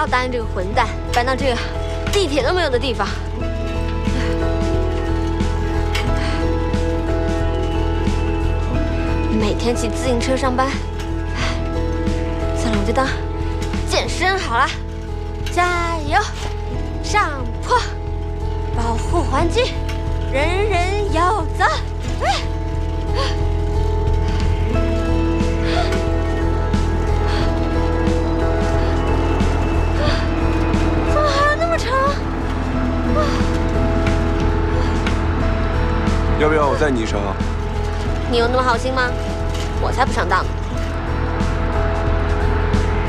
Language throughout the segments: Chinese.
要答应这个混蛋搬到这个地铁都没有的地方。每天骑自行车上班，算了，我就当健身好了。加油，上坡，保护环境，人人有责。怎么还有那么长？要不要我载你一程啊？你有那么好心吗？我才不上当呢。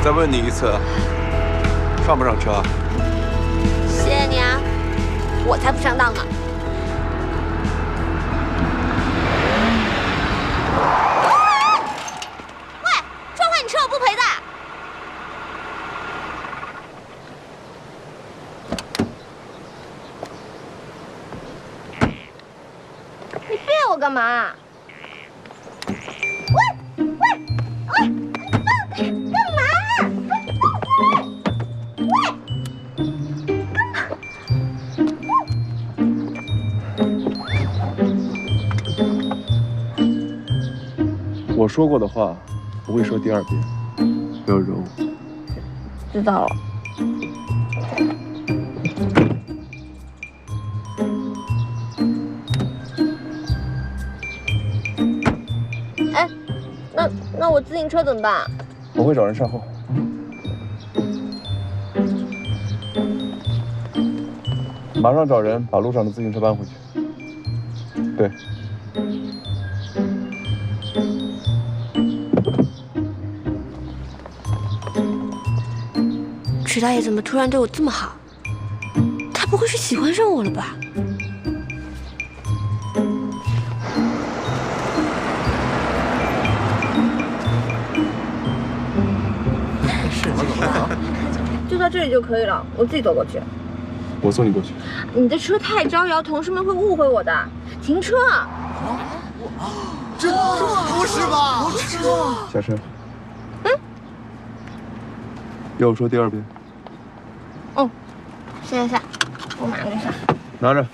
再问你一次，上不上车？谢谢你啊，我才不上当呢。喂，撞坏你车我不赔的。你别我干嘛？我说过的话不会说第二遍，不要惹我。知道了。哎，那我自行车怎么办？我会找人善后。马上找人把路上的自行车搬回去。对。池大爷怎么突然对我这么好？他不会是喜欢上我了吧？就到这里就可以了，我自己走过去。我送你过去。你的车太招摇，同事们会误会我的。停车！这不是吧？下车。要我说第二遍？哦，下，我马上就下。拿着。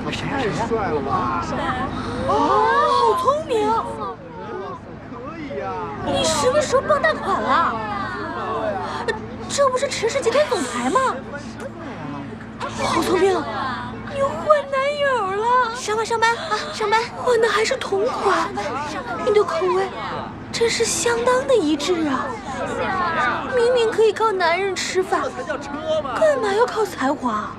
太帅了吧！好聪明！可以呀！你什么时候傍大款了？这不是池氏集团总裁吗？好聪明！你换男友了！上班啊，上班！换的还是同款，你的口味真是相当的一致啊！明明可以靠男人吃饭，干嘛要靠才华？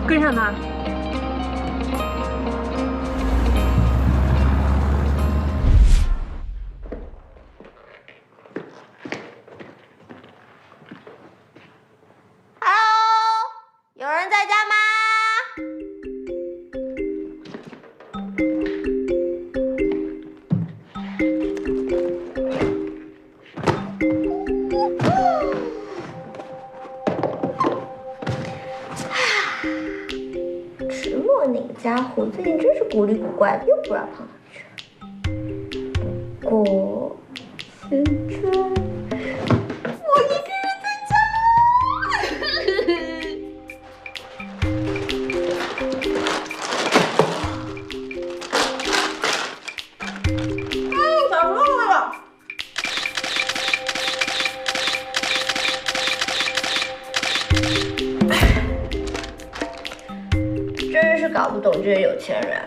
跟上他。Hello， 有人在家吗？池墨那个家伙最近真是古里古怪的，又不让胖上去。果先真，我一个人在家。咋弄了？真是搞不懂这些有钱人，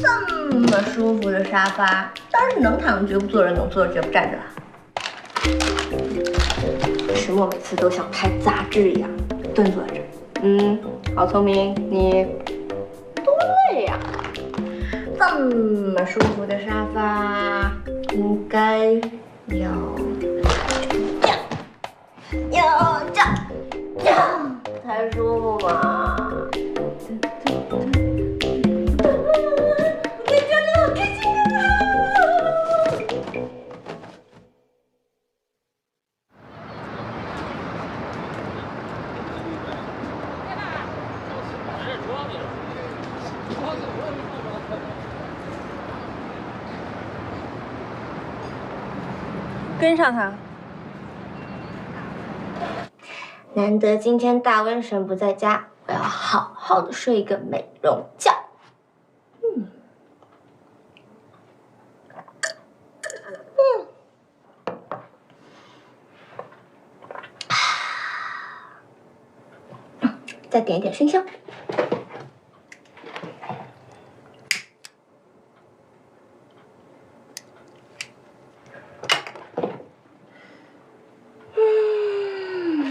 这么舒服的沙发，当然是能躺绝不坐人，能坐着绝不站着了。石墨每次都像拍杂志一样蹲坐着，好聪明，你多累呀！这么舒服的沙发，应该要这样才舒服嘛。我在家里好开心啊！跟上他。难得今天大瘟神不在家，我要好好的睡一个美容觉。再点一点生香。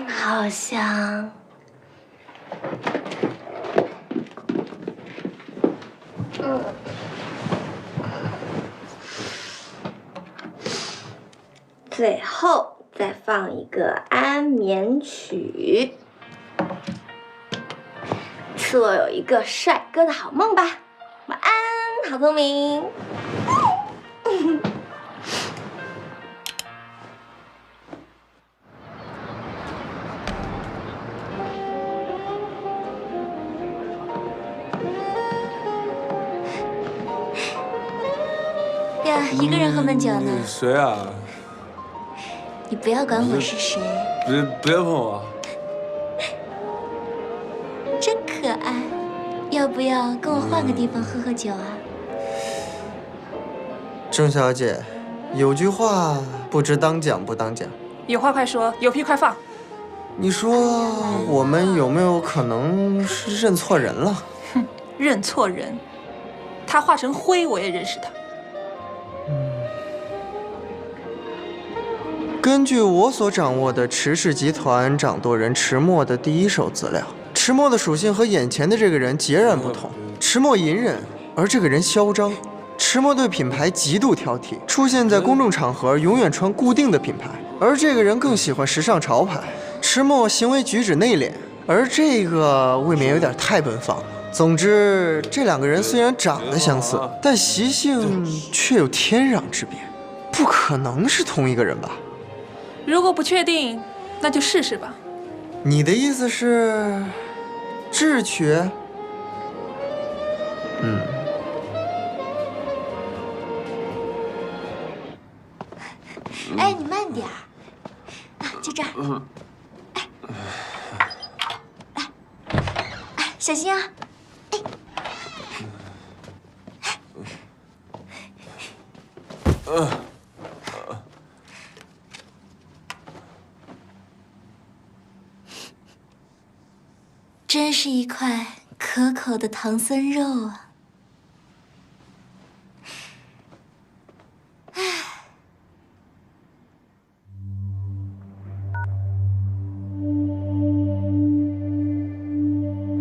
好香。最后再放一个安眠曲。赐我有一个帅哥的好梦吧，晚安，好聪明。呀，一个人喝闷酒呢？谁啊？你不要管我是谁。别碰我。真可爱，要不要跟我换个地方喝喝酒啊？郑小姐，有句话不知当讲不当讲。有话快说，有屁快放。你说我们有没有可能是认错人了？哼，认错人，他化成灰我也认识他。根据我所掌握的迟氏集团掌舵人迟墨的第一手资料，迟墨的属性和眼前的这个人截然不同。迟墨隐忍，而这个人嚣张。迟墨对品牌极度挑剔，出现在公众场合永远穿固定的品牌，而这个人更喜欢时尚潮牌。迟墨行为举止内敛，而这个未免有点太奔放了。总之，这两个人虽然长得相似，但习性却有天壤之别，不可能是同一个人吧？如果不确定，那就试试吧。你的意思是，智取？哎，你慢点儿，啊，就这儿。哎，小心啊！真是一块可口的唐僧肉啊！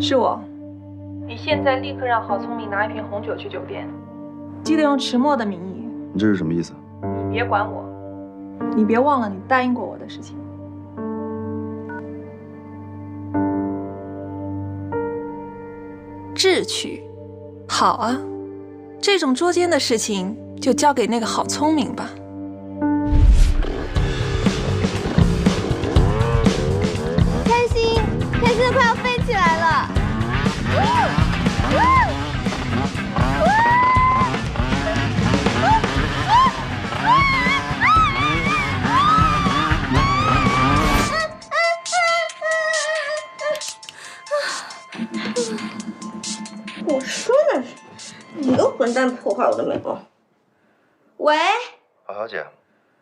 是我。你现在立刻让郝聪明拿一瓶红酒去酒店，记得用迟墨的名义。你这是什么意思？你别管我，你别忘了你答应过我的事情。智取，好啊，这种捉奸的事情就交给那个郝聪明吧。开心，开心的快要飞起来了！我说呢，你个混蛋破坏我的美梦！喂，郝小姐，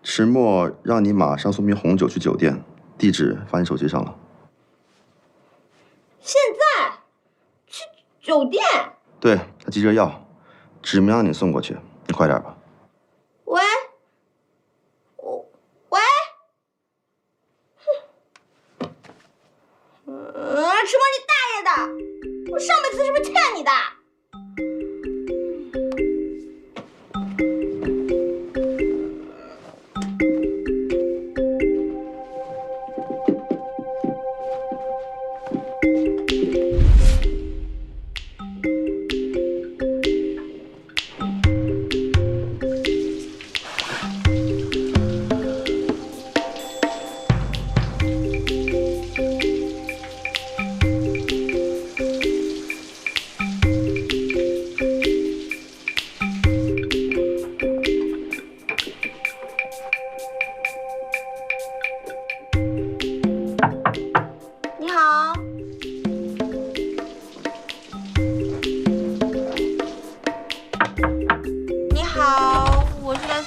迟墨让你马上送瓶红酒去酒店，地址发你手机上了。现在去酒店？对，他急着要，指明让你送过去，你快点吧。喂，喂，迟墨你大爷的！我上辈子是不是欠你的？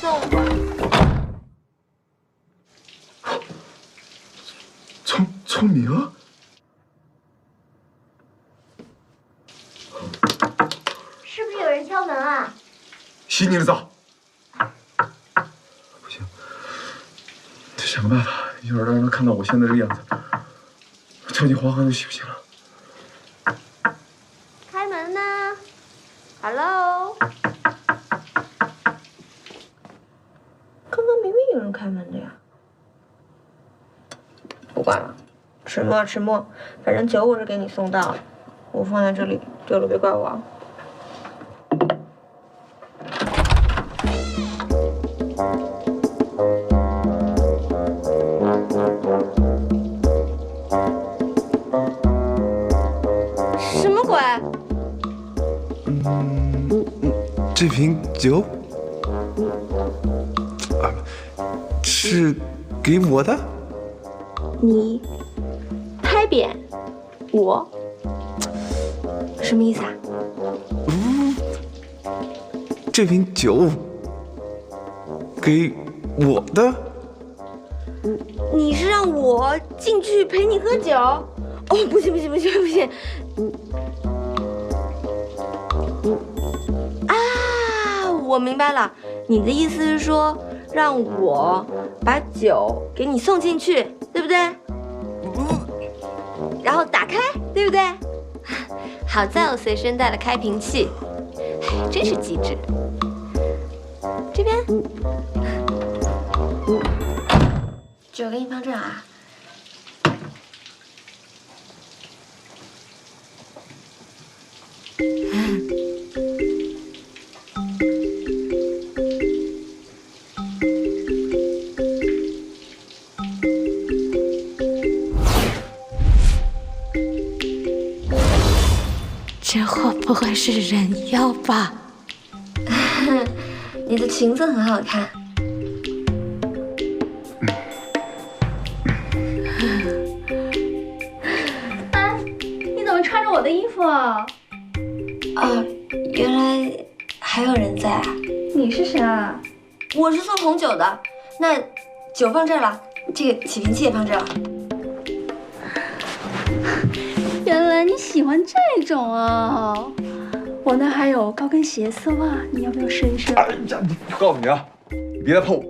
送吧。聪明。是不是有人敲门啊？洗你的澡。不行，得想个办法，一会儿让人看到我现在这个样子，叫你黄河都洗不清了。开门呢 ？Hello。刚刚明明有人开门的呀。不管了，迟默，反正酒我是给你送到了，我放在这里，丢了别怪我啊。什么鬼？这瓶酒，是给我的。你拍扁我，什么意思啊？这瓶酒给我的。你是让我进去陪你喝酒？哦，不行！啊，我明白了，你的意思是说让我把酒给你送进去，对不对？然后打开，对不对？好在我随身带了开瓶器，真是机智。这边，酒给你放这儿啊。这会不会是人妖吧？你的裙子很好看。哎，你怎么穿着我的衣服啊？哦，原来还有人在啊！你是谁啊？我是送红酒的，那酒放这儿了，这个起瓶器也放这儿了。原来你喜欢这种啊！我那还有高跟鞋丝袜，你要不要试一试？哎呀，我告诉你啊，你别再碰我，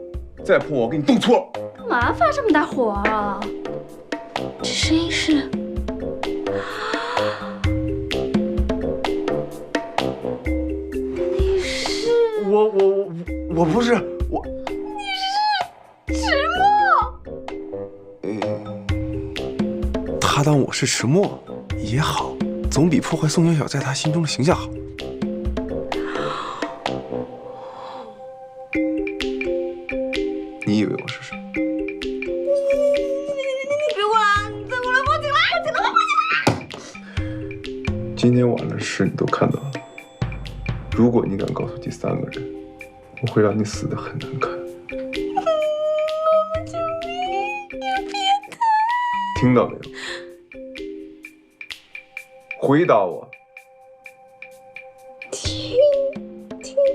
再碰我，我给你动粗了。干嘛发这么大火啊？这声音是……你是？我不是我。你是迟默。他当我是迟默也好，总比破坏宋小小在他心中的形象好。你以为我是谁？你别过来！你再过来，报警了！今天晚上的事你都看到了，如果你敢告诉第三个人，我会让你死得很难看。救命！你变态！听到没有？回答我。听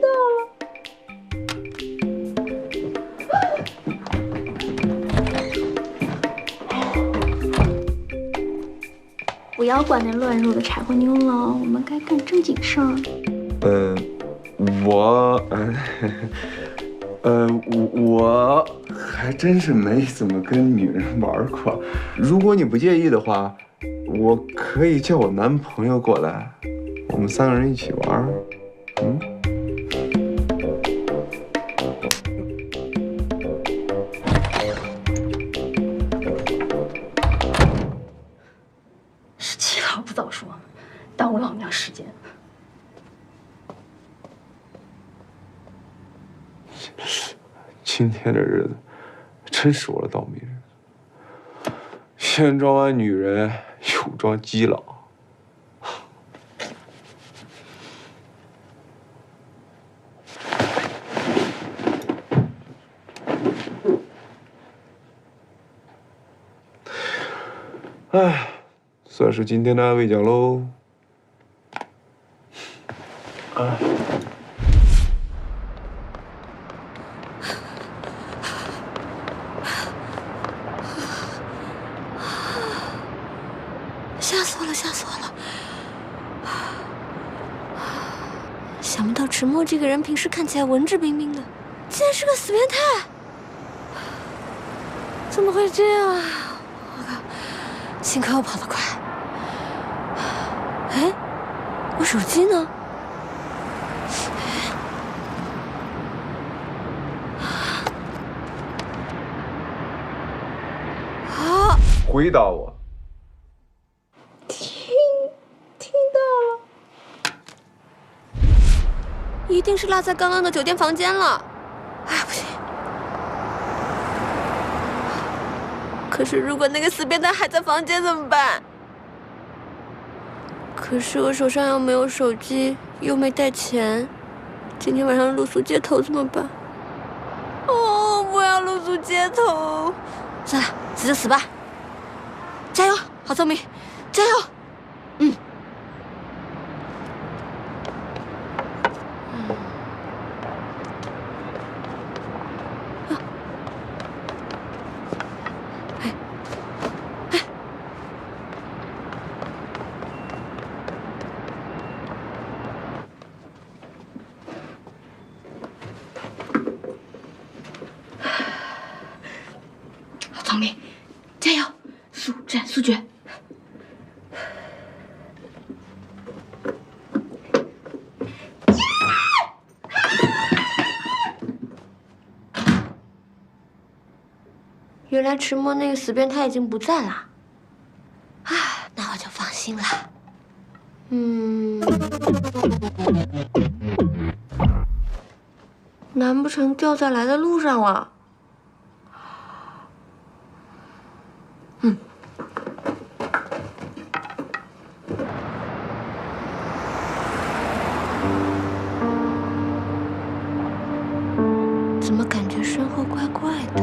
到了。不要管那乱入的柴火妞了，我们该干正经事儿。我还真是没怎么跟女人玩过。如果你不介意的话，我可以叫我男朋友过来，我们三个人一起玩。17号不早说，耽误老娘时间。今天这日子真是我的倒霉日子，先装完女人，又装基佬。哎，算是今天的安慰奖喽。吓死我了，吓死我了！想不到迟墨这个人平时看起来文质彬彬的，竟然是个死变态！怎么会这样啊！我靠，幸亏我跑得快。哎，我手机呢？啊！回答我。听到了，一定是落在刚刚的酒店房间了。哎，不行！可是如果那个死变态还在房间怎么办？可是我手上又没有手机，又没带钱，今天晚上露宿街头怎么办？哦，不要露宿街头！算了，死就死吧。加油，好聪明，加油！嗯。好聪明，加油，速战速决。原来迟墨那个死变态已经不在了，啊，那我就放心了。难不成掉下来的路上了？怎么感觉身后怪怪的？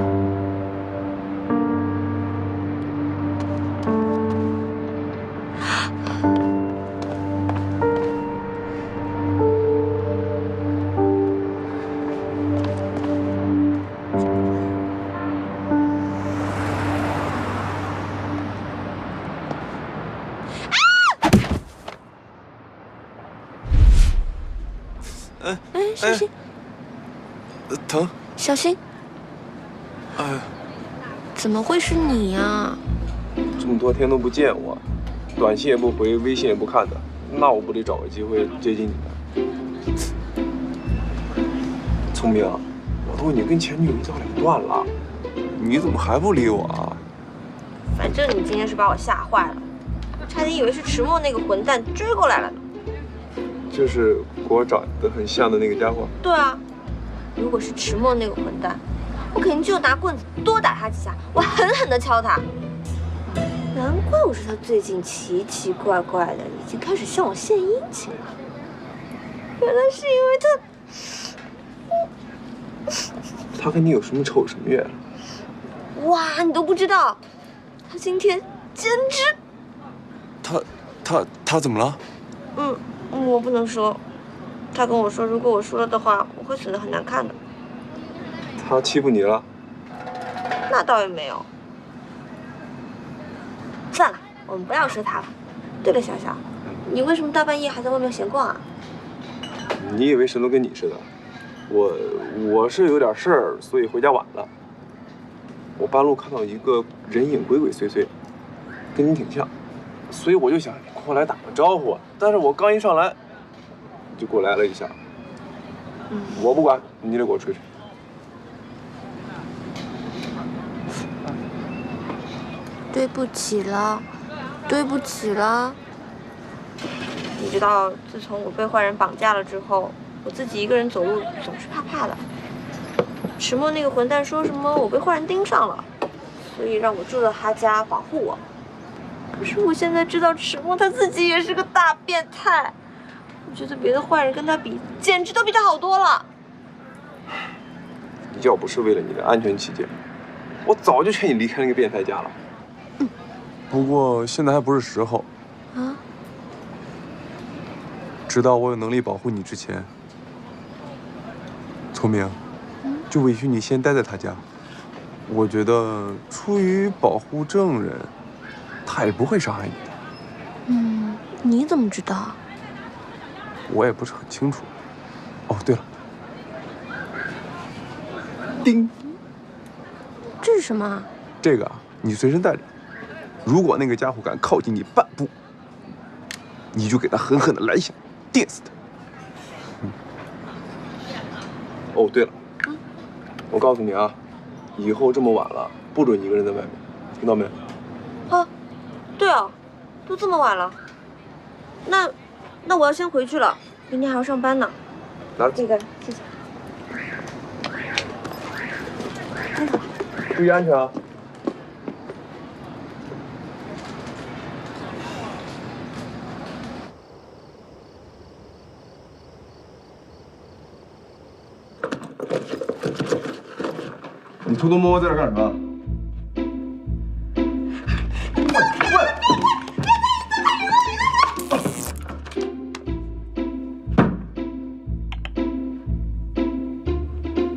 哎，小心！疼！小心！哎呀，怎么会是你呀？这么多天都不见我，短信也不回，微信也不看的，那我不得找个机会接近你们？聪明，我都已经跟前女友一刀两断了，你怎么还不理我啊？反正你今天是把我吓坏了，我差点以为是迟墨那个混蛋追过来了呢。就是跟我长得很像的那个家伙。对啊，如果是迟墨那个混蛋，我肯定就拿棍子多打他几下，我狠狠地敲他。难怪我说他最近奇奇怪怪的，已经开始向我献殷勤了。原来是因为他跟你有什么仇什么怨？哇，你都不知道，他今天简直……他怎么了？我不能说。他跟我说，如果我说了的话，我会死得很难看的。他欺负你了？那倒也没有。算了，我们不要说他了。对了，小小，你为什么大半夜还在外面闲逛啊？你以为谁都跟你似的？我是有点事儿，所以回家晚了。我半路看到一个人影鬼鬼祟祟，跟你挺像，所以我就想过来打个招呼。但是我刚一上来，就过来了一下。我不管，你得给我吹吹。对不起了，对不起了。你知道，自从我被坏人绑架了之后，我自己一个人走路总是怕怕的。迟墨那个混蛋说什么我被坏人盯上了，所以让我住到他家保护我。可是我现在知道迟墨他自己也是个大变态，我觉得别的坏人跟他比，简直都比他好多了。要不是为了你的安全起见，我早就劝你离开那个变态家了。不过现在还不是时候。啊？直到我有能力保护你之前，聪明，就委屈你先待在他家。我觉得出于保护证人，他也不会伤害你的。嗯，你怎么知道？我也不是很清楚。哦，对了，叮，这是什么啊？这个啊，你随身带着。如果那个家伙敢靠近你半步，你就给他狠狠的来一下，电死他。哦，对了，我告诉你啊，以后这么晚了，不准一个人在外面，听到没？啊，对哦，都这么晚了，那我要先回去了，明天还要上班呢。拿着，这个谢谢。注意安全啊！你偷偷摸摸在这干什么？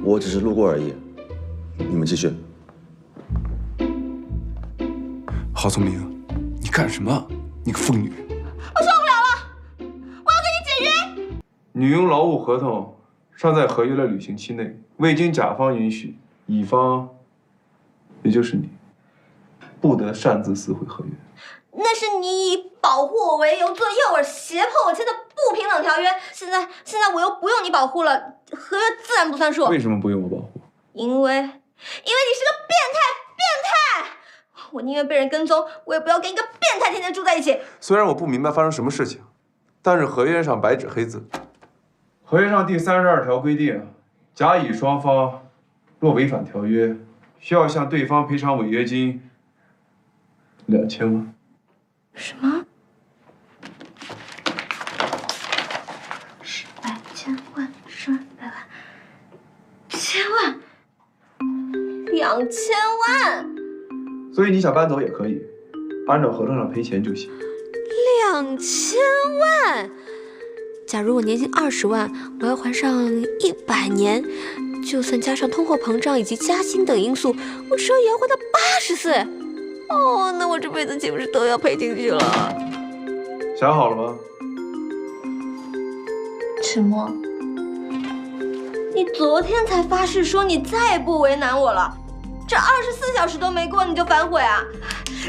我只是路过而已，你们继续。郝聪明，你干什么？你个疯女人！我受不了了，我要跟你解约。女佣劳务合同尚在合约的履行期内，未经甲方允许，乙方，也就是你，不得擅自撕毁合约。那是你以保护我为由做诱饵胁迫我签的不平等条约，现在我又不用你保护了，合约自然不算数。为什么不用我保护？因为你是个变态！我宁愿被人跟踪，我也不要跟一个变态天天住在一起。虽然我不明白发生什么事情，但是合约上白纸黑字。合约上第32条规定，甲乙双方若违反条约，需要向对方赔偿违约金2000万。什么？10万、千万、10万、100万、千万、2000万。所以你想搬走也可以，按照合同上赔钱就行。2000万。假如我年薪20万，我要还上100年，就算加上通货膨胀以及加薪等因素，我至少也要还到80岁。哦，那我这辈子岂不是都要赔进去了？想好了吗？迟墨，你昨天才发誓说你再也不为难我了，这24小时都没过你就反悔啊？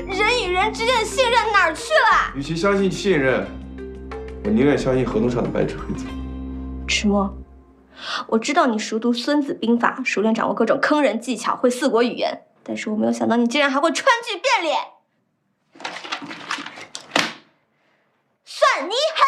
人与人之间的信任哪儿去了？与其相信信任，我宁愿相信合同上的白纸黑字。迟墨，我知道你熟读《孙子兵法》，熟练掌握各种坑人技巧，会4国语言，但是我没有想到你竟然还会川剧变脸，算你狠！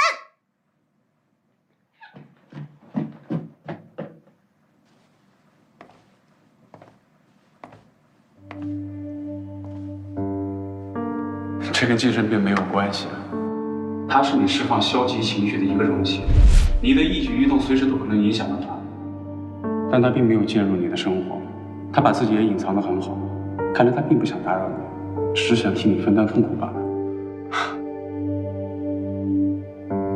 这跟精神病没有关系，它是你释放消极情绪的一个容器，你的一举一动随时都可能影响到它，但它并没有介入你的生活，它把自己也隐藏得很好，看来它并不想打扰你，只是想替你分担痛苦罢了。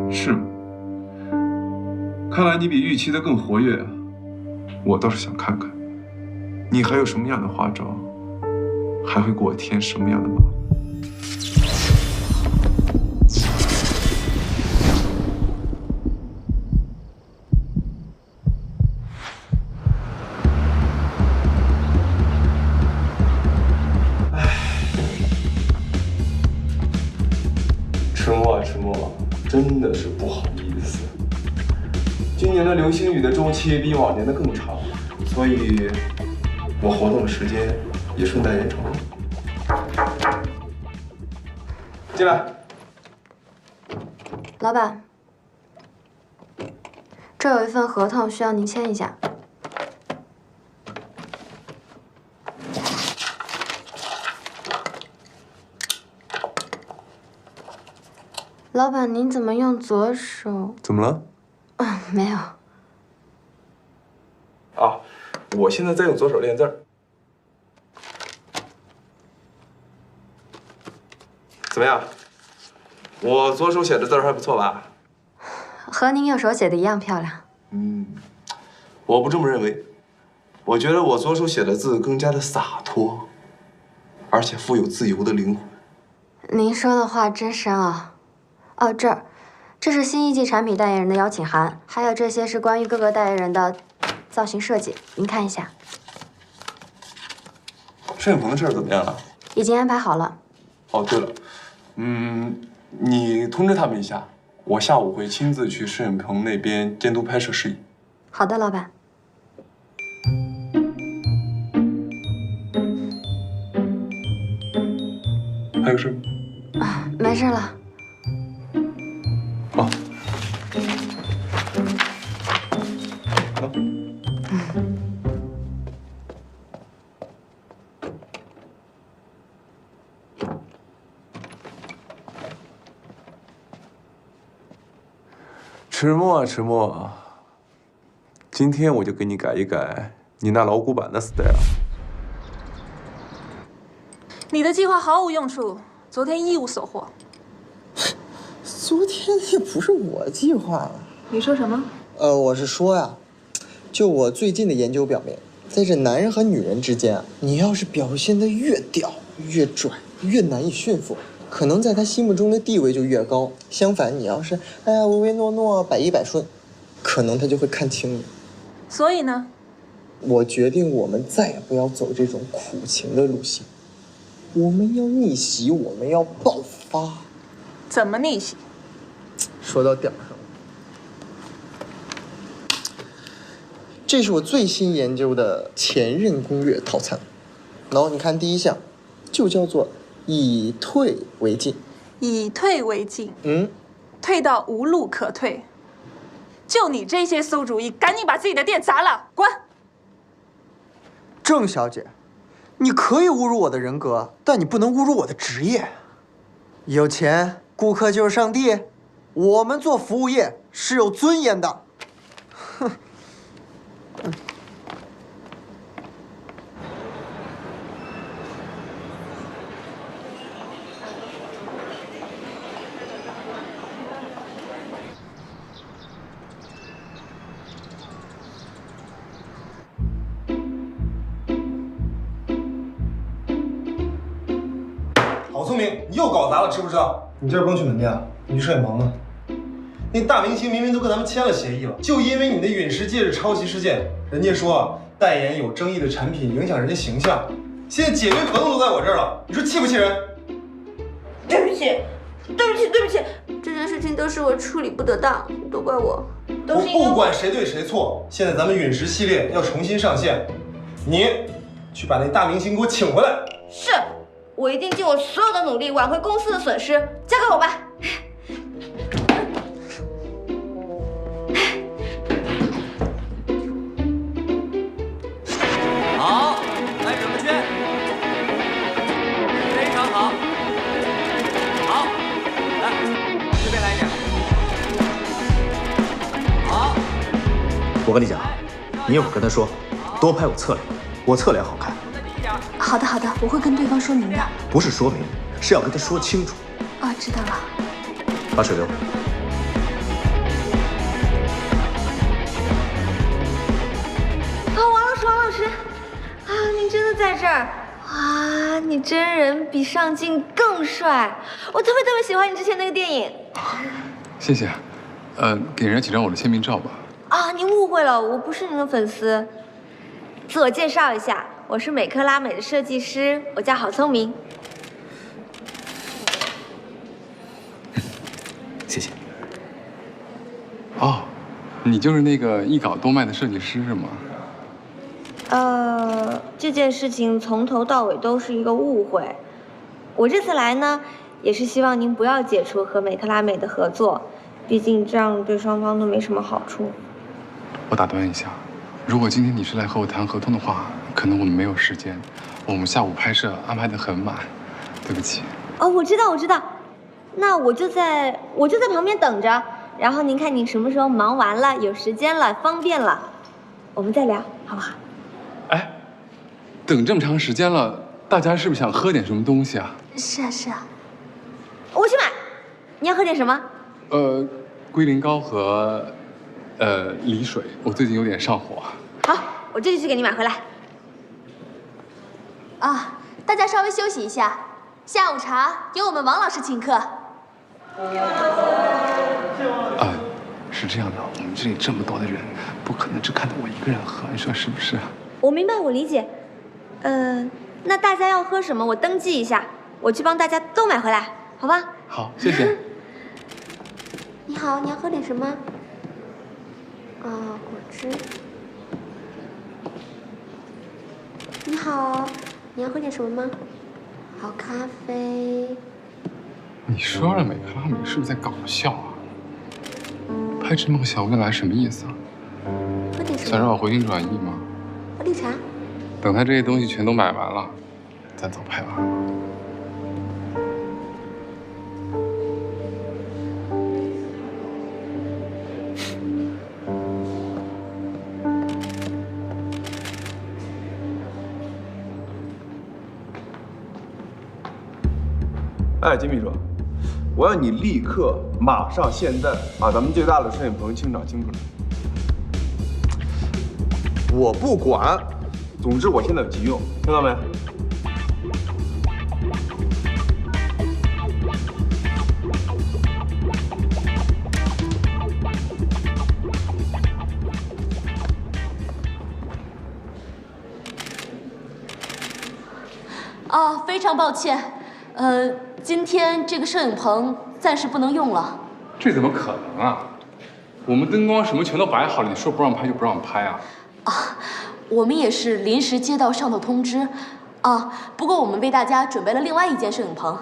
是吗？看来你比预期的更活跃啊！我倒是想看看，你还有什么样的花招，还会给我添什么样的麻烦。迟墨，真的是不好意思。今年的流星雨的周期比往年的更长，所以我活动的时间也顺带延长了。进来。老板，这有一份合同需要您签一下。老板，您怎么用左手？怎么了？没有。啊，我现在在用左手练字儿。怎么样？我左手写的字儿还不错吧？和您右手写的一样漂亮。我不这么认为。我觉得我左手写的字更加的洒脱，而且富有自由的灵魂。您说的话真深啊！哦，这是新一季产品代言人的邀请函，还有这些是关于各个代言人的造型设计，您看一下。摄影棚的事儿怎么样了？已经安排好了。哦，对了，你通知他们一下，我下午会亲自去摄影棚那边监督拍摄事宜。好的，老板。还有事吗？啊，没事了。好。迟墨，迟墨，今天我就给你改一改你那老古板的 style。你的计划毫无用处，昨天一无所获。昨天也不是我计划。你说什么？我是说呀，就我最近的研究表明，在这男人和女人之间啊，你要是表现得越屌、越拽、越难以驯服，可能在他心目中的地位就越高。相反，你要是唯唯诺诺、百依百顺，可能他就会看轻你。所以呢？我决定我们再也不要走这种苦情的路线，我们要逆袭，我们要爆发。怎么逆袭？说到点儿上了。这是我最新研究的前任攻略套餐。然后你看第一项，就叫做以退为进。以退为进。退到无路可退。就你这些馊主意，赶紧把自己的店砸了，滚！郑小姐，你可以侮辱我的人格，但你不能侮辱我的职业。有钱，顾客就是上帝。我们做服务业是有尊严的。哼。好聪明，你又搞砸了，知不知道？你今儿不用去门店啊，你去摄影棚呢。那大明星明明都跟咱们签了协议了，就因为你的陨石戒指抄袭事件，人家说代言有争议的产品影响人家形象，现在解约合同都在我这儿了，你说气不气人？对不起，对不起，对不起，这件事情都是我处理不得当，都怪我。我不管谁对谁错，现在咱们陨石系列要重新上线，你去把那大明星给我请回来。是，我一定尽我所有的努力挽回公司的损失，交给我吧。好，来整个圈，非常好。好，来，这边来一点。好。我跟你讲，你一会儿跟他说，多拍我侧脸，我侧脸好看。好的，好的，我会跟对方说明的。不是说明，是要跟他说清楚。啊，知道了。把水给我。王老师，啊，您真的在这儿啊！你真人比上镜更帅，我特别喜欢你之前那个电影。谢谢，给人家几张我的签名照吧。啊，您误会了，我不是您的粉丝。自我介绍一下，我是美克拉美的设计师，我叫郝聪明。谢谢。哦，你就是那个一稿多卖的设计师是吗？这件事情从头到尾都是一个误会。我这次来呢，也是希望您不要解除和美克拉美的合作，毕竟这样对双方都没什么好处。我打断一下，如果今天你是来和我谈合同的话，可能我们没有时间，我们下午拍摄安排得很满，对不起。哦，我知道，那我就在旁边等着，然后您看你什么时候忙完了，有时间了，方便了，我们再聊，好不好？哎，等这么长时间了，大家是不是想喝点什么东西啊？是啊，我去买。你要喝点什么？龟苓膏和梨水，我最近有点上火。好，我我这就去给你买回来。啊，大家稍微休息一下，下午茶由我们王老师请客。啊，是这样的，我们这里这么多的人，不可能只看到我一个人喝，你说是不是？我明白，我理解。那大家要喝什么？我登记一下，我去帮大家都买回来，好吧？好，谢谢。你好，你要喝点什么？果汁。你好，你要喝点什么吗？好咖啡。你说了，美克拉美是不是在搞笑啊？拍这么个小未来什么意思啊？喝点什么？想让我回心转意吗？喝绿茶。等他这些东西全都买完了，咱走拍完吧。哎，金秘书，我要你立刻、马上、现在把咱们最大的摄影棚清场清出来。我不管，总之我现在有急用，听到没？啊，非常抱歉，今天这个摄影棚暂时不能用了。这怎么可能啊？我们灯光什么全都摆好了，你说不让拍就不让拍啊？我们也是临时接到上头通知，不过我们为大家准备了另外一间摄影棚，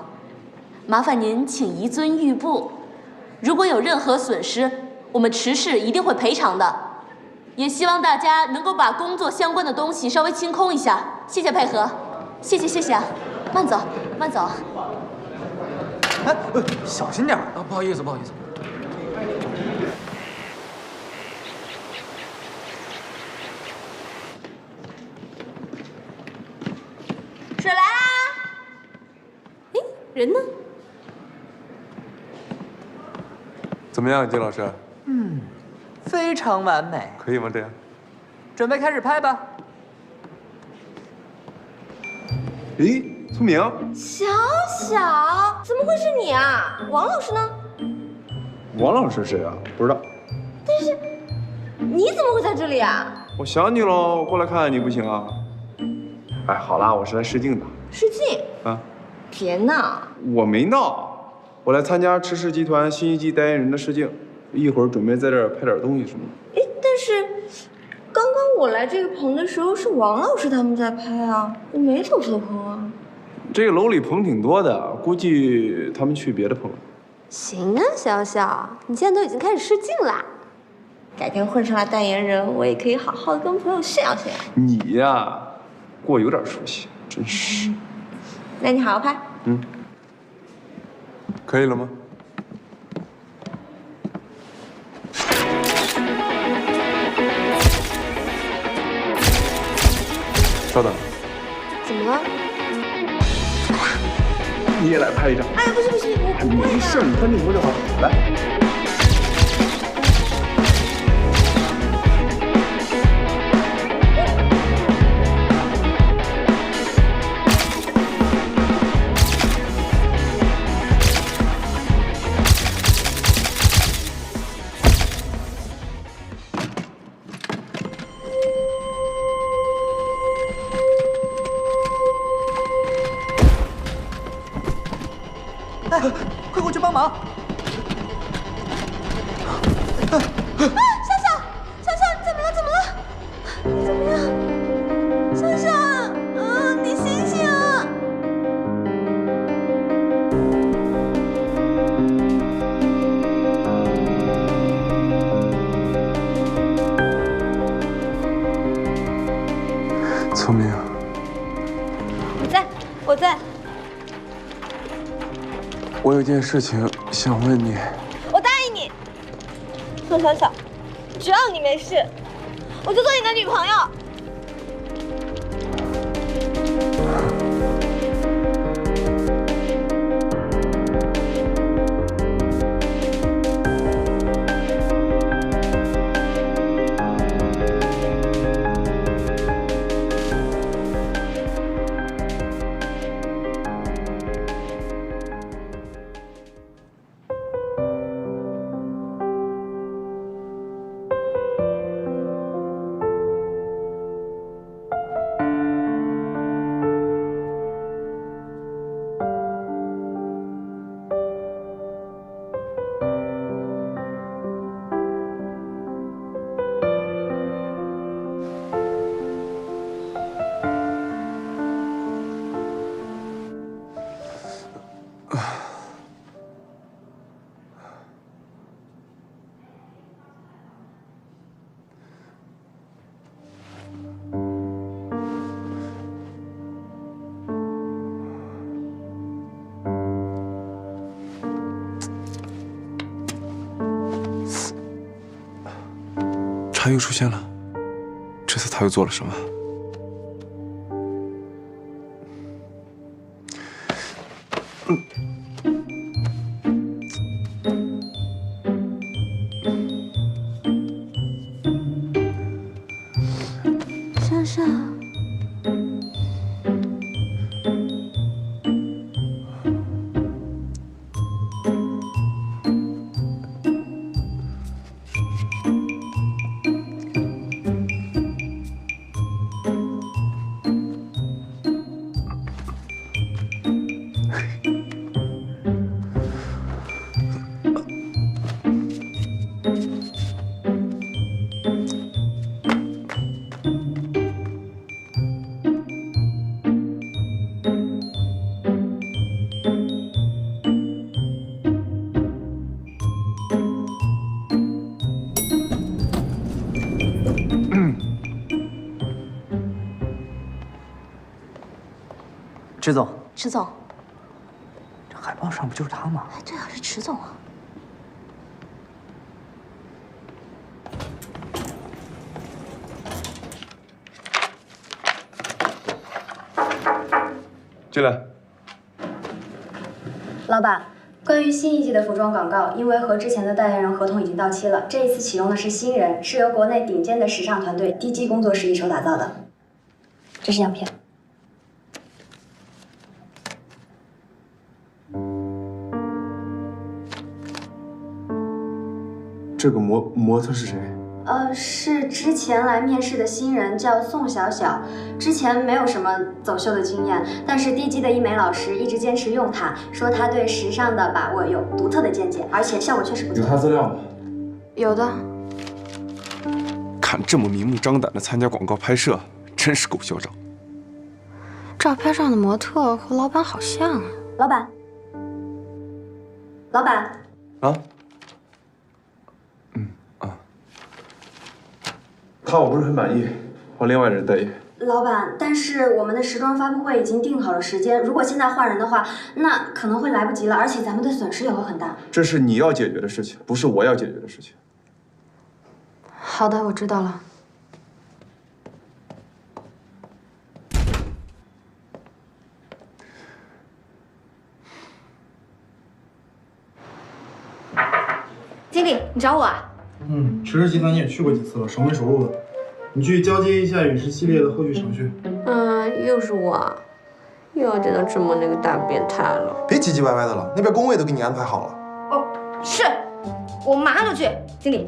麻烦您请移遵预布，如果有任何损失，我们池氏一定会赔偿的。也希望大家能够把工作相关的东西稍微清空一下，谢谢配合，谢谢啊，慢走慢走。哎，小心点啊！不好意思。水来啦！哎，人呢？怎么样，金老师？非常完美。可以吗？这样？准备开始拍吧。咦，聪明？小小，怎么会是你啊？王老师呢？王老师谁啊？不知道。但是你怎么会在这里啊？我想你喽，过来看看你不行啊？哎，好啦，我是来试镜的。试镜？啊？别闹！我没闹，我来参加池氏集团新一季代言人的试镜，一会儿准备在这儿拍点东西什么的。哎，但是刚刚我来这个棚的时候是王老师他们在拍啊，我没走错棚啊。这个楼里棚挺多的，估计他们去别的棚了。行啊，小小，你现在都已经开始试镜啦。改天混上了代言人，我也可以好好的跟朋友炫耀炫耀。你呀，跟我有点熟悉，真是。那你好好拍。可以了吗？稍等。怎么了？你也来拍一张。哎，不行，我不会的。没事，你看镜头就好。来。哎，快过去帮忙！小小，你怎么了？你怎么样？小小，你醒醒啊！聪明。我在。我有件事情想问你。我答应你，宋小小，只要你没事，我就做你的女朋友。他又出现了，这次他又做了什么？莎莎。 池总，池总，这海报上不就是他吗？哎，对啊，是池总啊。进来。老板，关于新一季的服装广告，因为和之前的代言人合同已经到期了，这一次启用的是新人，是由国内顶尖的时尚团队DG工作室一手打造的。这是样片。 这个模特是谁？是之前来面试的新人，叫宋小小。之前没有什么走秀的经验，但是DG的医美老师一直坚持用她，说她对时尚的把握有独特的见解，而且效果确实不错。有她资料吗？有的。看这么明目张胆的参加广告拍摄，真是够嚣张。照片上的模特和老板好像啊。老板，老板。啊？ 他我不是很满意，换另外人代言。老板，但是我们的时装发布会已经定好了时间，如果现在换人的话，那可能会来不及了，而且咱们的损失也会很大。这是你要解决的事情，不是我要解决的事情。好的，我知道了。经理，你找我啊？ 池氏集团你也去过几次了，熟门熟路的。你去交接一下陨石系列的后续程序。又是我，又要见到志墨那个大变态了。别唧唧歪歪的了，那边工位都给你安排好了。哦，是，我马上就去。经理，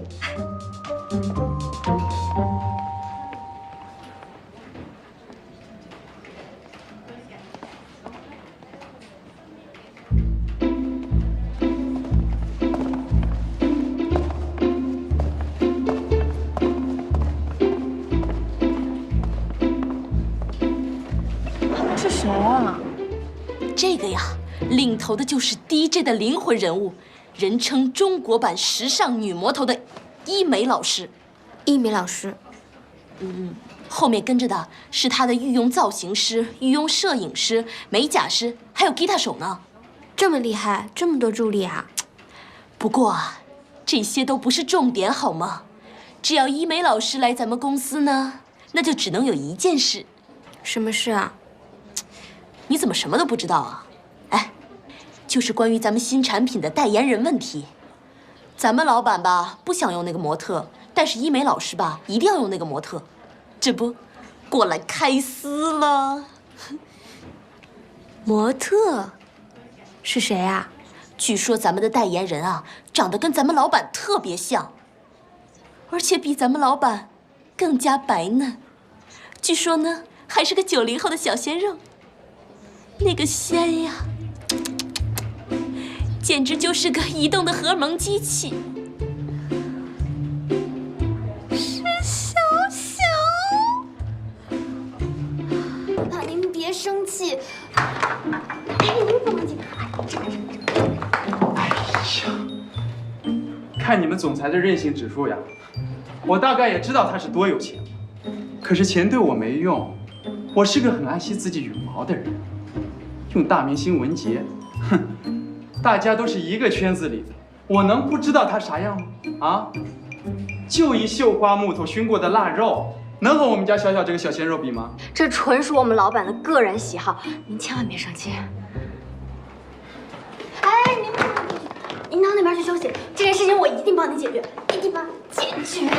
是谁啊？这个呀，领头的就是 DJ 的灵魂人物，人称中国版时尚女魔头的医美老师。医美老师，后面跟着的是他的御用造型师、御用摄影师、美甲师，还有吉他手呢。这么厉害，这么多助理啊！不过啊，这些都不是重点，好吗？只要医美老师来咱们公司呢，那就只能有一件事。什么事啊？你怎么什么都不知道啊？哎，就是关于咱们新产品的代言人问题。咱们老板吧不想用那个模特，但是医美老师吧一定要用那个模特，这不过来开撕了。模特是谁啊？据说咱们的代言人啊长得跟咱们老板特别像，而且比咱们老板更加白嫩。据说呢还是个90后的小鲜肉。那个鲜呀，简直就是个移动的荷尔蒙机器。是小小，爸，您别生气。您怎么哎呀，看你们总裁的任性指数呀，我大概也知道他是多有钱，可是钱对我没用，我是个很爱惜自己羽毛的人。用大明星文杰，哼，大家都是一个圈子里的，我能不知道他啥样吗？啊，就一绣花木头熏过的腊肉，能和我们家小小这个小鲜肉比吗？这纯属我们老板的个人喜好，您千万别生气。哎，您到那边去休息，这件事情我一定帮你解决，一定帮你解决。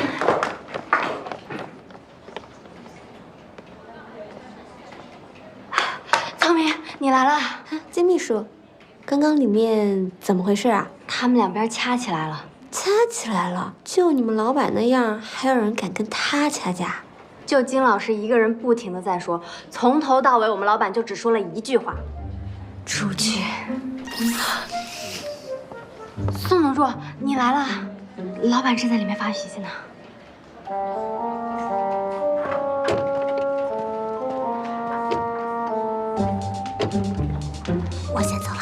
聪明，你来了。金秘书，刚刚里面怎么回事啊？他们两边掐起来了。掐起来了？就你们老板那样，还有人敢跟他掐架？就金老师一个人不停的在说，从头到尾我们老板就只说了一句话：出去。宋总助，你来了，老板正在里面发脾气呢。我先走了。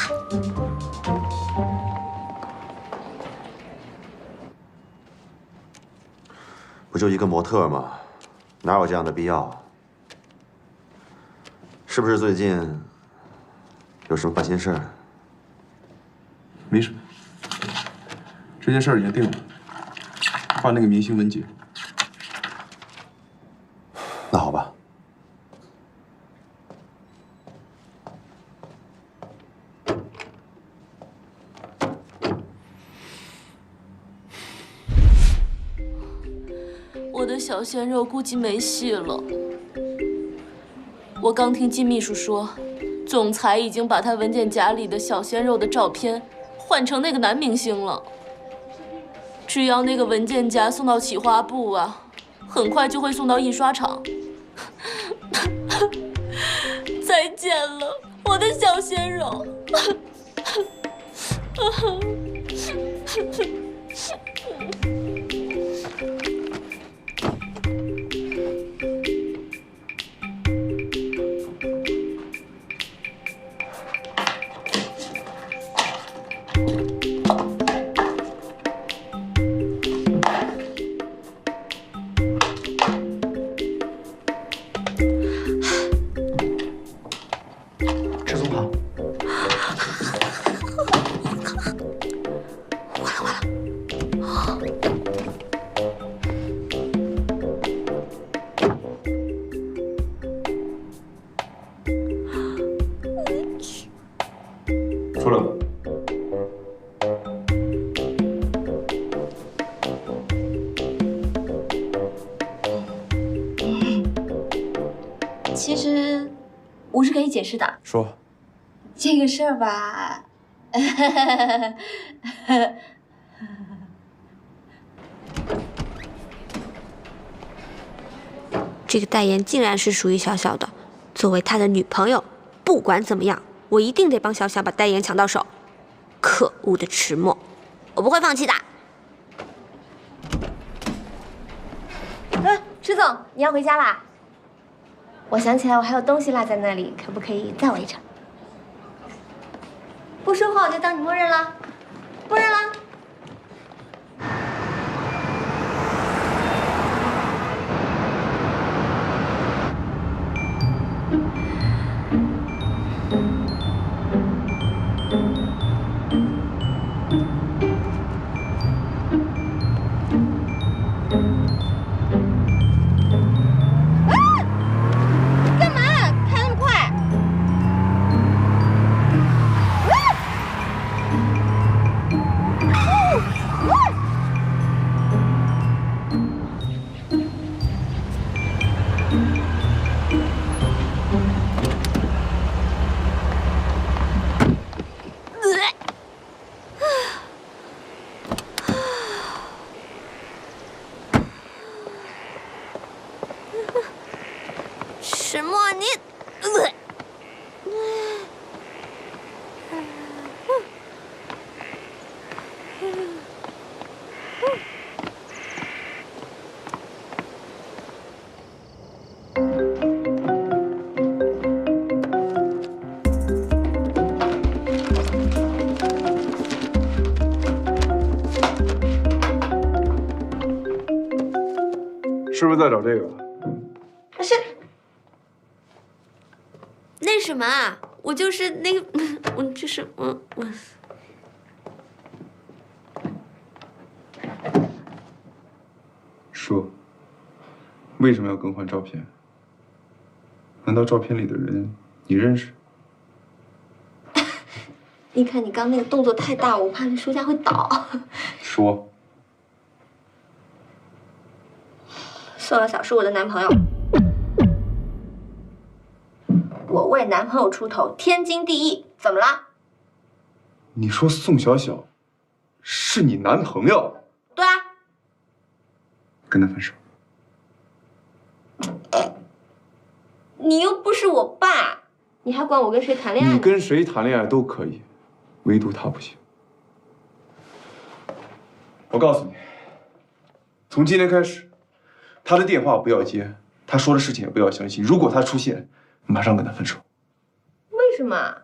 不就一个模特吗？哪有这样的必要？是不是最近有什么烦心事儿？没什么，这件事儿已经定了，换那个明星文杰。那好吧。我的小鲜肉估计没戏了。我刚听金秘书说，总裁已经把他文件夹里的小鲜肉的照片换成那个男明星了。只要那个文件夹送到企划部啊，很快就会送到印刷厂。再见了，我的小鲜肉。池总好。出来吧。其实我是可以解释的。说。这个事儿吧，这个代言竟然是属于小小的。作为他的女朋友，不管怎么样，我一定得帮小小把代言抢到手。可恶的迟墨，我不会放弃的。迟总，你要回家啦？我想起来我还有东西落在那里，可不可以载我一程？不说话我就当你默认了，默认了。干嘛？开那么快？迟墨，你，是不是在找这个？是那什么啊？我就是那个，我就是我。说，为什么要更换照片？难道照片里的人你认识？你看你刚那个动作太大，我怕这书架会倒。说。宋小小是我的男朋友，我为男朋友出头，天经地义。怎么了？你说宋小小是你男朋友？对啊。跟他分手。你又不是我爸，你还管我跟谁谈恋爱？你跟谁谈恋爱都可以，唯独他不行。我告诉你，从今天开始。他的电话不要接，他说的事情也不要相信。如果他出现，马上跟他分手。为什么？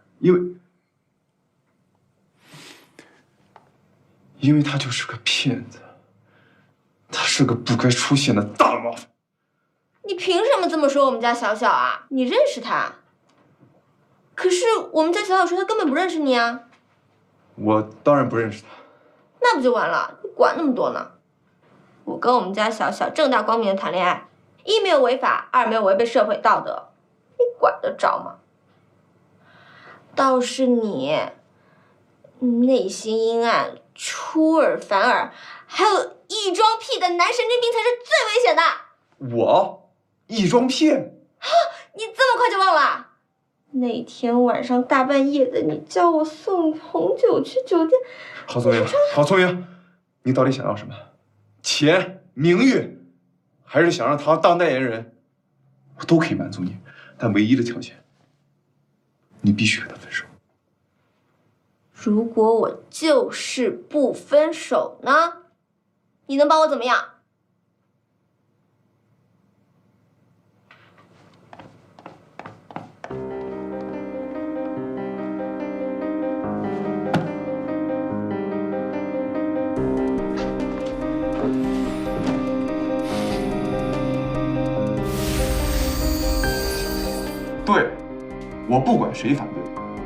因为他就是个骗子，他是个不该出现的大麻烦。你凭什么这么说我们家小小啊？你认识他？可是我们家小小说他根本不认识你啊。我当然不认识他。那不就完了？你管那么多呢？我跟我们家小小正大光明的谈恋爱，一没有违法，二没有违背社会道德，你管得着吗？倒是你，内心阴暗、出尔反尔，还有异装癖的男神经病才是最危险的。我异装癖？你这么快就忘了？那天晚上大半夜的，你叫我送红酒去酒店。郝聪明，郝聪明，你到底想要什么？钱、名誉，还是想让他当代言人，我都可以满足你，但唯一的条件，你必须跟他分手。如果我就是不分手呢？你能把我怎么样？对，我不管谁反对，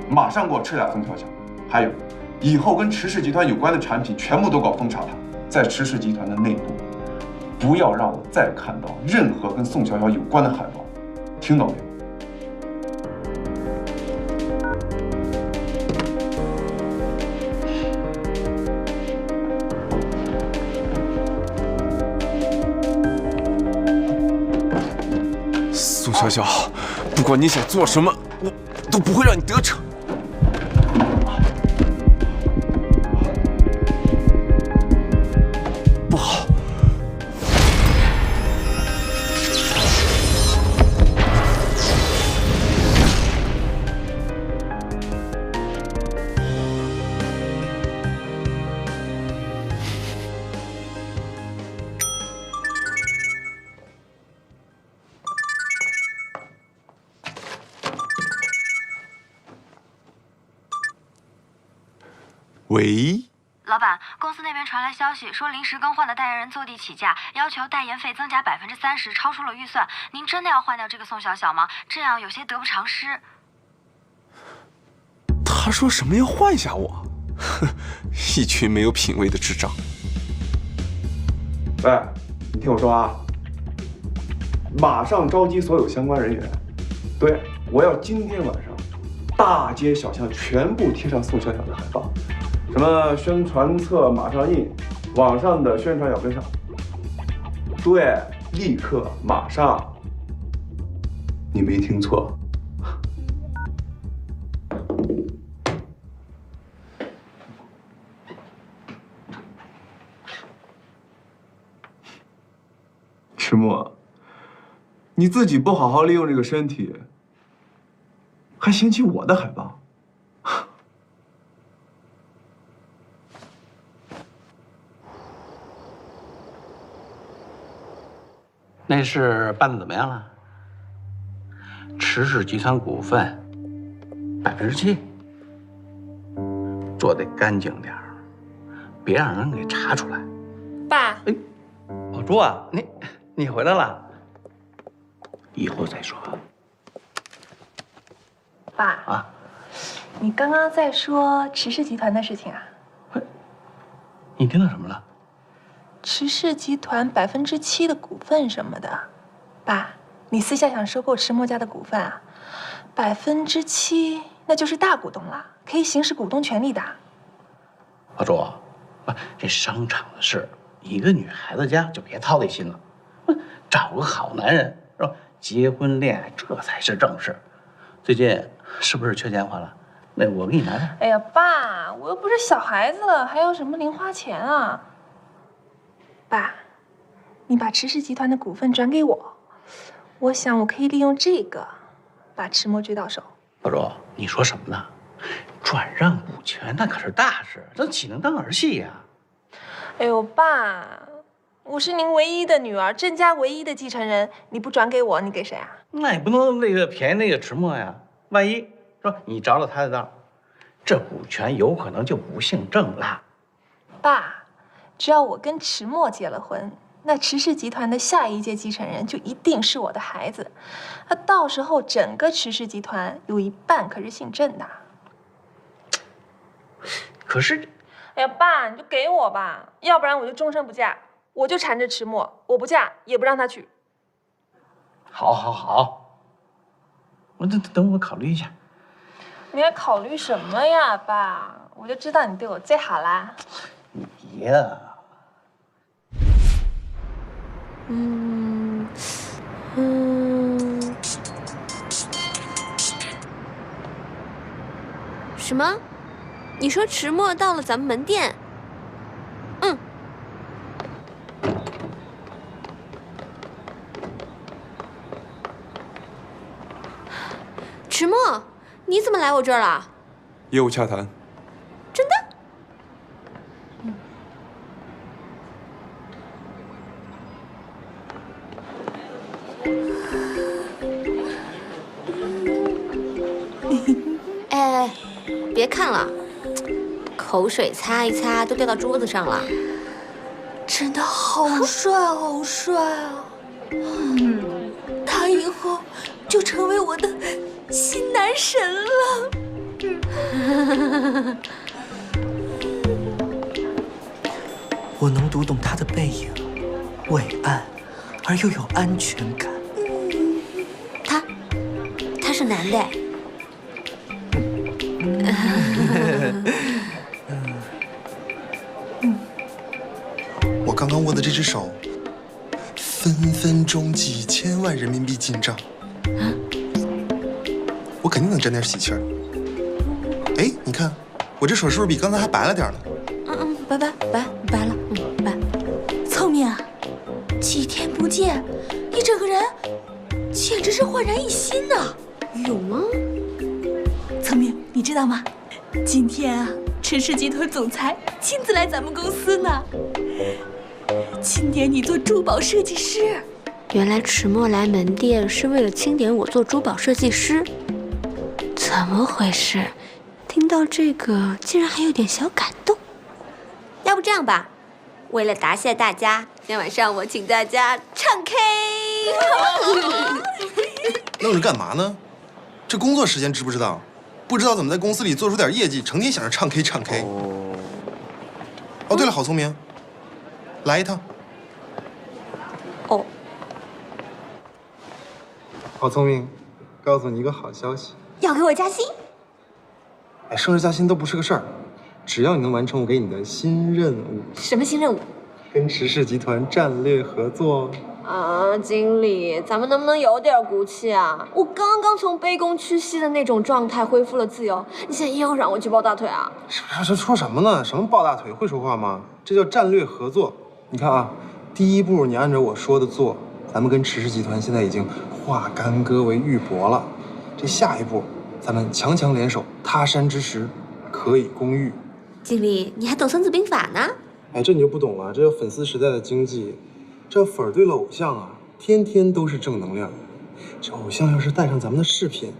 马上给我撤下封小小。还有，以后跟池氏集团有关的产品全部都搞封查它，在池氏集团的内部，不要让我再看到任何跟宋小小有关的海报，听到没有？宋小小，不管你想做什么，我都不会让你得逞。不好！喂，老板，公司那边传来消息，说临时更换的代言人坐地起价，要求代言费增加30%，超出了预算。您真的要换掉这个宋小小吗？这样有些得不偿失。他说什么要换下我？哼，一群没有品位的智障。喂，你听我说啊，马上召集所有相关人员。对，我要今天晚上大街小巷全部贴上宋小小的海报。什么宣传册马上印，网上的宣传要跟上。对，立刻马上。你没听错。石墨，你自己不好好利用这个身体，还嫌弃我的海报？那事办得怎么样了？池氏集团股份7%，做得干净点儿，别让人给查出来。爸，老朱啊，你回来了，以后再说。爸啊，你刚刚在说池氏集团的事情啊？你听到什么了？池氏集团7%的股份什么的。爸，你私下想收购池墨家的股份啊？7%，那就是大股东了，可以行使股东权利的。老周，这商场的事，一个女孩子家就别操这心了，找个好男人是吧？结婚恋爱这才是正事。最近是不是缺钱花了？那我给你拿点。哎呀，爸，我又不是小孩子了，还要什么零花钱啊？爸，你把池氏集团的股份转给我，我想我可以利用这个把池墨追到手。老周，你说什么呢？转让股权那可是大事，这岂能当儿戏呀？哎呦，爸，我是您唯一的女儿，郑家唯一的继承人，你不转给我，你给谁啊？那也不能便宜那个池墨呀，万一说你着了他的道，这股权有可能就不姓郑了。爸，只要我跟池墨结了婚，那池氏集团的下一届继承人就一定是我的孩子，那到时候整个池氏集团有一半可是姓郑的。可是，哎呀，爸，你就给我吧，要不然我就终身不嫁，我就缠着池墨，我不嫁也不让他娶。好，我等我考虑一下。你还考虑什么呀，爸？我就知道你对我最好啦。你呀，什么？你说池墨到了咱们门店？池墨，你怎么来我这儿了？业务洽谈。真的？哎，别看了，口水擦一擦都掉到桌子上了。真的好帅，好帅啊！他以后就成为我的新男神了。我能读懂他的背影，伟岸而又有安全感。他是男的。我刚刚握的这只手，分分钟几千万人民币进账。我肯定能沾点喜气儿。哎，你看，我这手是不是比刚才还白了点呢？白了，白。聪明啊，几天不见，你整个人简直是焕然一新呐！有吗？聪明，你知道吗？今天啊，池氏集团总裁亲自来咱们公司呢，钦点你做珠宝设计师。原来池墨来门店是为了钦点我做珠宝设计师，怎么回事？听到这个，竟然还有点小感动。要不这样吧，为了答谢大家，今天晚上我请大家唱 K。愣着干嘛呢？这工作时间知不知道？不知道怎么在公司里做出点业绩，成天想着唱 K 唱 K。哦，对了，郝聪明，来一趟。哦。郝聪明，告诉你一个好消息，要给我加薪？哎，升职加薪都不是个事儿，只要你能完成我给你的新任务。什么新任务？跟池氏集团战略合作。经理，咱们能不能有点骨气啊？我刚刚从卑躬屈膝的那种状态恢复了自由，你现在又让我去抱大腿啊？说什么呢？什么抱大腿？会说话吗？这叫战略合作。你看啊，第一步你按照我说的做，咱们跟池氏集团现在已经化干戈为玉帛了。这下一步，咱们强强联手，他山之石，可以攻玉。经理，你还懂《孙子兵法》呢？哎，这你就不懂了，这叫粉丝时代的经济。这粉儿对了偶像啊，天天都是正能量。这偶像要是带上咱们的饰品，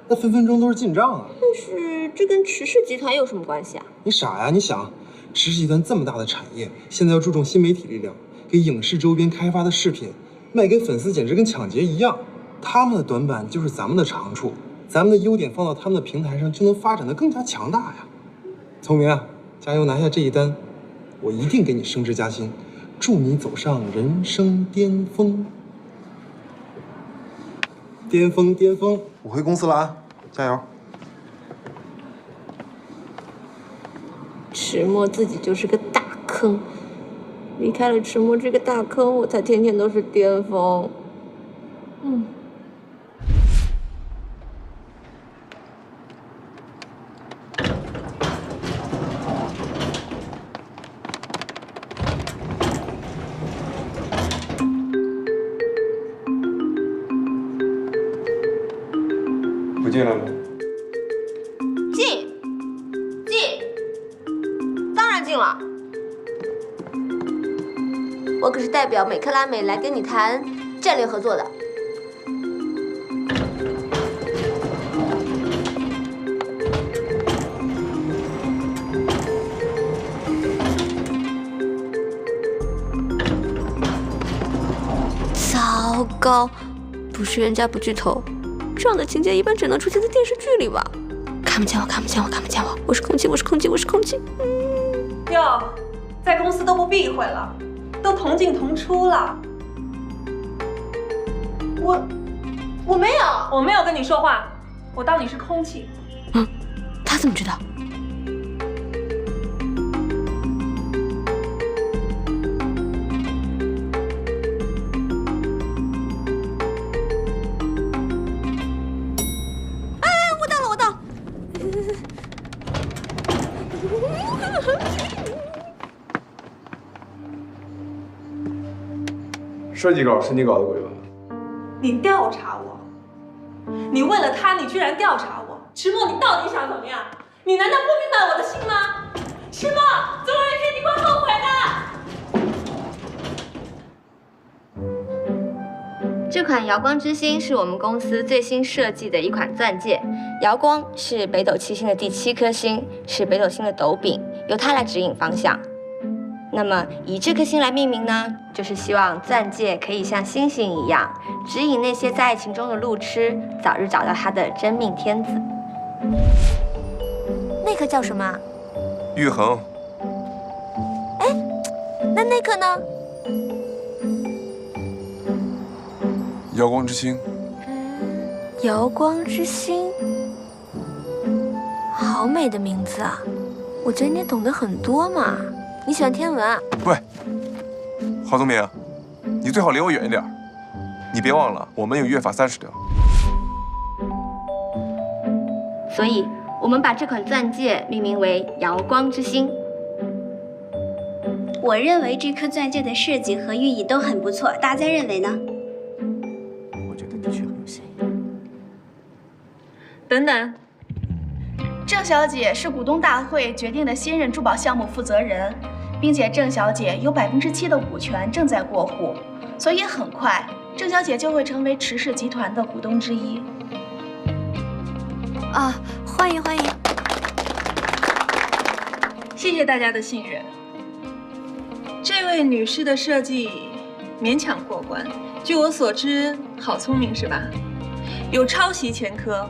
那分分钟都是进账啊。但是这跟池氏集团有什么关系啊？你傻呀？你想，池氏集团这么大的产业，现在要注重新媒体力量，给影视周边开发的饰品卖给粉丝，简直跟抢劫一样。他们的短板就是咱们的长处，咱们的优点放到他们的平台上，就能发展得更加强大呀。聪明啊，加油拿下这一单，我一定给你升职加薪。祝你走上人生巅峰。巅峰，巅峰！我回公司了啊，加油！迟墨自己就是个大坑，离开了迟墨这个大坑，我才天天都是巅峰。不进来吗？进，当然进了。我可是代表美克拉美来跟你谈战略合作的。糟糕，不是冤家不聚头，这样的情节一般只能出现在电视剧里吧？看不见我，看不见我，看不见我，我是空气，我是空气，我是空气。哟，在公司都不避讳了，都同进同出了。我没有，我没有跟你说话，我当你是空气。他怎么知道？我到了！设计稿是你搞的鬼吧？你调查我，你为了他，你居然调查我，迟墨，你到底想怎么样？你难道不明白我的心吗？迟墨，总有一天你会后悔的。这款瑶光之星是我们公司最新设计的一款钻戒，瑶光是北斗七星的第7颗星，是北斗星的斗柄，由它来指引方向。那么以这颗星来命名呢，就是希望钻戒可以像星星一样，指引那些在爱情中的路痴，早日找到他的真命天子。那颗叫什么？玉衡。那颗呢？瑶光之星。瑶光之星，好美的名字啊！我觉得你懂得很多嘛。你喜欢天文啊？喂，郝宗明，你最好离我远一点。你别忘了，我们有约法30条。所以，我们把这款钻戒命名为瑶光之星。我认为这颗钻戒的设计和寓意都很不错，大家认为呢？我觉得的确很有新意。等等，郑小姐是股东大会决定的新任珠宝项目负责人，并且郑小姐有7%的股权正在过户，所以很快郑小姐就会成为迟氏集团的股东之一。啊，欢迎欢迎！谢谢大家的信任。这位女士的设计勉强过关，据我所知，好聪明是吧？有抄袭前科。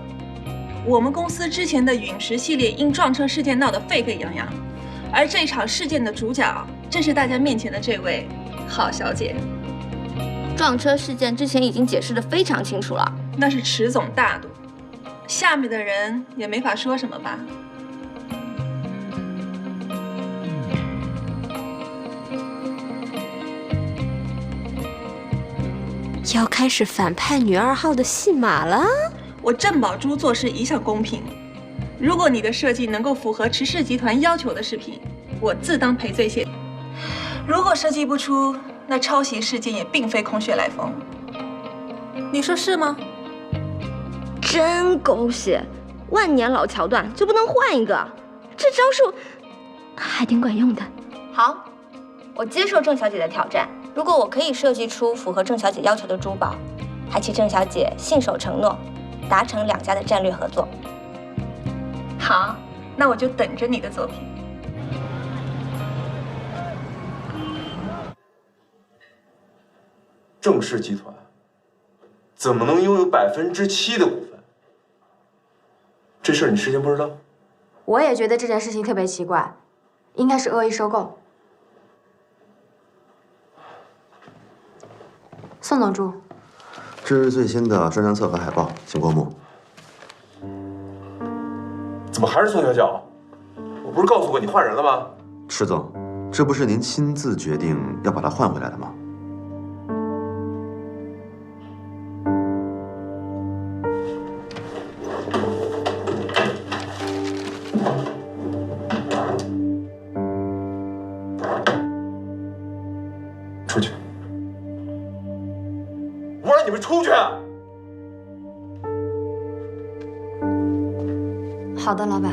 我们公司之前的陨石系列因撞车事件闹得沸沸扬扬，而这场事件的主角正是大家面前的这位郝小姐。撞车事件之前已经解释得非常清楚了，那是迟总大度，下面的人也没法说什么吧。要开始反派女2号的戏码了。我郑宝珠做事一向公平，如果你的设计能够符合迟氏集团要求的饰品，我自当赔罪谢。如果设计不出，那抄袭事件也并非空穴来风。你说是吗？真狗血，万年老桥段就不能换一个？这招数还挺管用的。好，我接受郑小姐的挑战。如果我可以设计出符合郑小姐要求的珠宝，还请郑小姐信守承诺，达成2家的战略合作。好，那我就等着你的作品。郑氏集团怎么能拥有7%的股份？这事儿你事先不知道？我也觉得这件事情特别奇怪，应该是恶意收购。宋总助，这是最新的专章册和海报，请过目。怎么还是宋小小？我不是告诉过你换人了吗？池总，这不是您亲自决定要把他换回来的吗？出去！我让你们出去！好的，老板。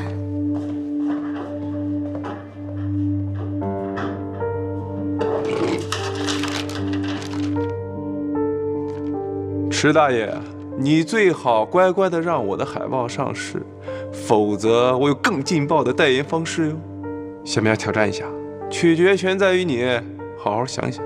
池大爷，你最好乖乖的让我的海报上市，否则我有更劲爆的代言方式哟。想不想挑战一下？取决权在于你，好好想想。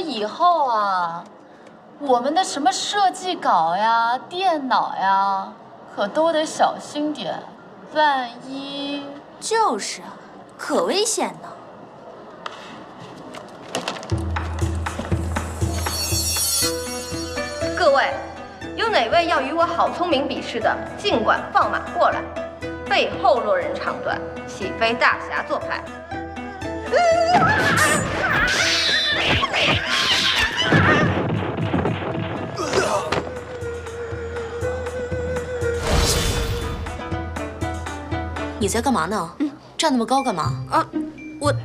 以后啊，我们的什么设计稿呀、电脑呀，可都得小心点，万一……就是啊，可危险呢。各位，有哪位要与我郝聪明比试的，尽管放马过来。背后落人长短，岂非大侠做派？你在干嘛呢？站那么高干嘛？啊，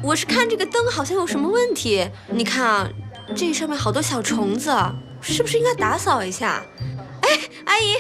我是看这个灯好像有什么问题。你看啊，这上面好多小虫子，是不是应该打扫一下？哎，阿姨。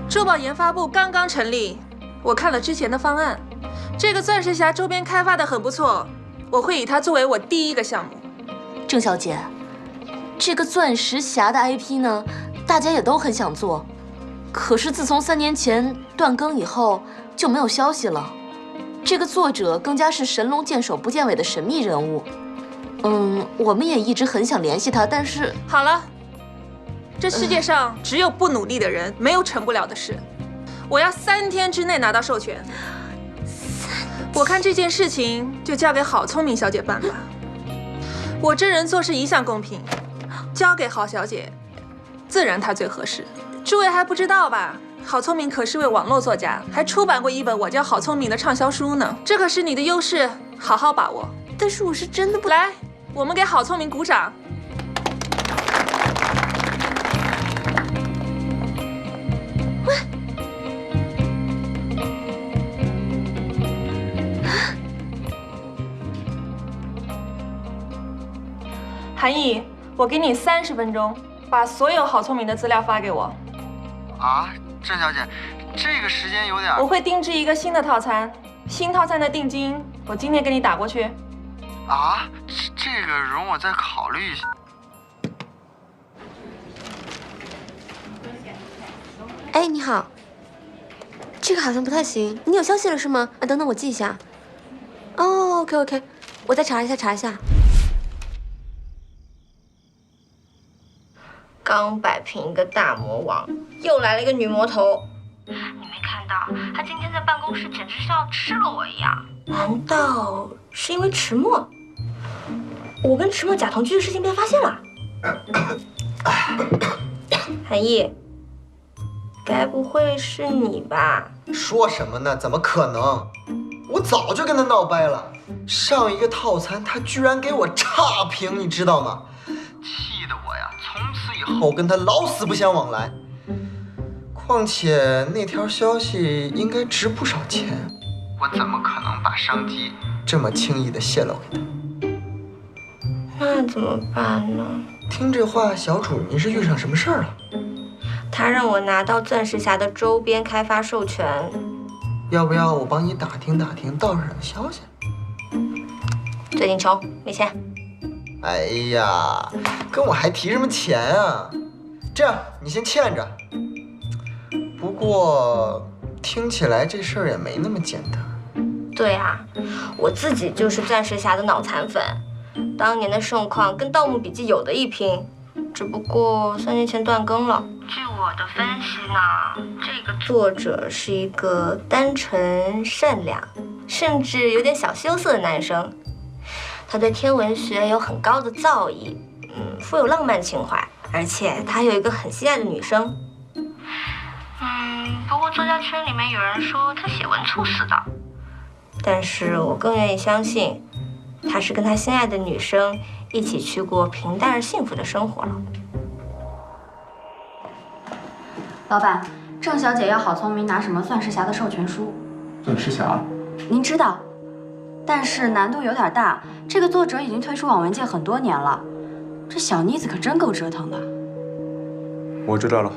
珠宝研发部刚刚成立，我看了之前的方案，这个钻石匣周边开发的很不错，我会以它作为我第一个项目。郑小姐，这个钻石匣的 IP 呢，大家也都很想做，可是自从3年前断更以后就没有消息了。这个作者更加是神龙见首不见尾的神秘人物。我们也一直很想联系他，但是……好了。这世界上只有不努力的人，没有成不了的事。我要3天之内拿到授权。我看这件事情就交给郝聪明小姐办吧。我这人做事一向公平，交给郝小姐，自然她最合适。诸位还不知道吧？郝聪明可是位网络作家，还出版过一本我叫郝聪明的畅销书呢。这可是你的优势，好好把握。但是我是真的不……来，我们给郝聪明鼓掌。韩毅，我给你30分钟，把所有郝聪明的资料发给我。啊，郑小姐，这个时间有点……我会定制一个新的套餐，新套餐的定金我今天给你打过去。啊，这个容我再考虑一下。哎，你好，这个好像不太行，你有消息了是吗？啊，等等，我记一下。哦 ，OK， 我再查一下。刚摆平一个大魔王，又来了一个女魔头。你没看到，他今天在办公室简直像要吃了我一样。难道是因为迟墨？我跟迟墨假同居的事情被发现了？韩毅，该不会是你吧？说什么呢？怎么可能？我早就跟他闹掰了，上一个套餐他居然给我差评，你知道吗？气得我呀，从此以后跟他老死不相往来。况且那条消息应该值不少钱，我怎么可能把商机这么轻易的泄露给他？那怎么办呢？听这话，小主您是遇上什么事儿了？他让我拿到钻石匣的周边开发授权，要不要我帮你打听打听道上的消息？最近穷，没钱。哎呀，跟我还提什么钱啊？这样，你先欠着。不过听起来这事儿也没那么简单。对啊，我自己就是钻石匣的脑残粉，当年的盛况跟《盗墓笔记》有的一拼，只不过3年前断更了。据我的分析呢，这个作者是一个单纯、善良，甚至有点小羞涩的男生。他对天文学有很高的造诣，富有浪漫情怀，而且他有一个很心爱的女生。不过作家圈里面有人说他写文猝死的，但是我更愿意相信，他是跟他心爱的女生一起去过平淡而幸福的生活了。老板，郑小姐要郝聪明拿什么钻石匣的授权书？钻石匣？您知道，但是难度有点大。这个作者已经退出网文界很多年了，这小妮子可真够折腾的。我知道了。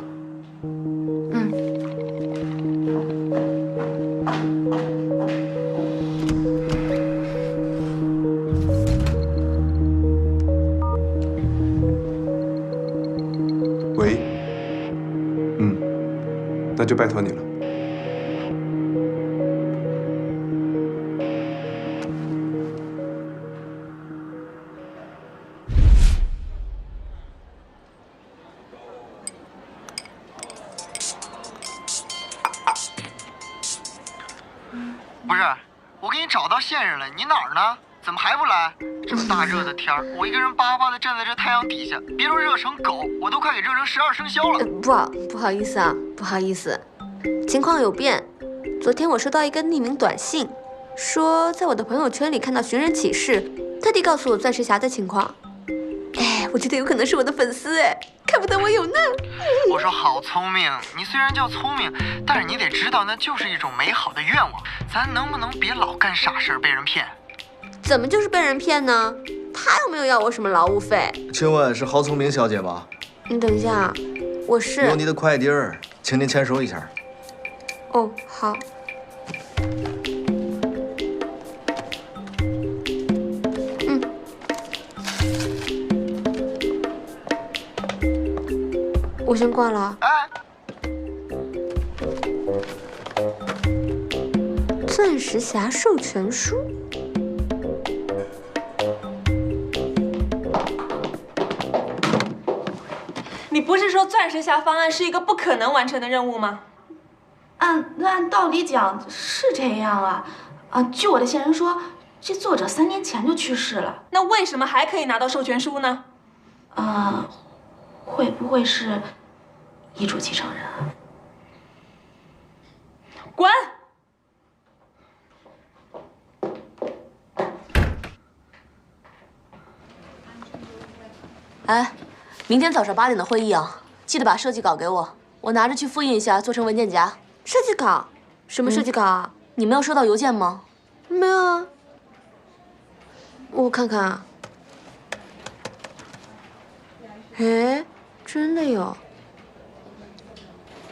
喂，那就拜托你了。不是，我给你找到线人了，你哪儿呢？怎么还不来？这么大热的天儿，我一个人巴巴的站在这太阳底下，别说热成狗，我都快给热成12生肖了。不好意思啊，不好意思，情况有变。昨天我收到一个匿名短信，说在我的朋友圈里看到寻人启事，特地告诉我钻石匣的情况。哎，我觉得有可能是我的粉丝哎，看不得我有难。我说好聪明，你虽然叫聪明，但是你得知道那就是一种美好的愿望，咱能不能别老干傻事被人骗？怎么就是被人骗呢？他又没有要我什么劳务费。请问是郝聪明小姐吗？你等一下，我是。有你的快递儿，请您签收一下。哦，好。我先挂了。钻石匣授权书。你不是说钻石匣方案是一个不可能完成的任务吗？按道理讲是这样啊。据我的线人说，这作者3年前就去世了。那为什么还可以拿到授权书呢？会不会是遗嘱继承人啊？滚！哎，明天早上8点的会议啊，记得把设计稿给我，我拿着去复印一下，做成文件夹。设计稿？什么设计稿啊？你没有收到邮件吗？没有啊。我看看啊。哎，真的有。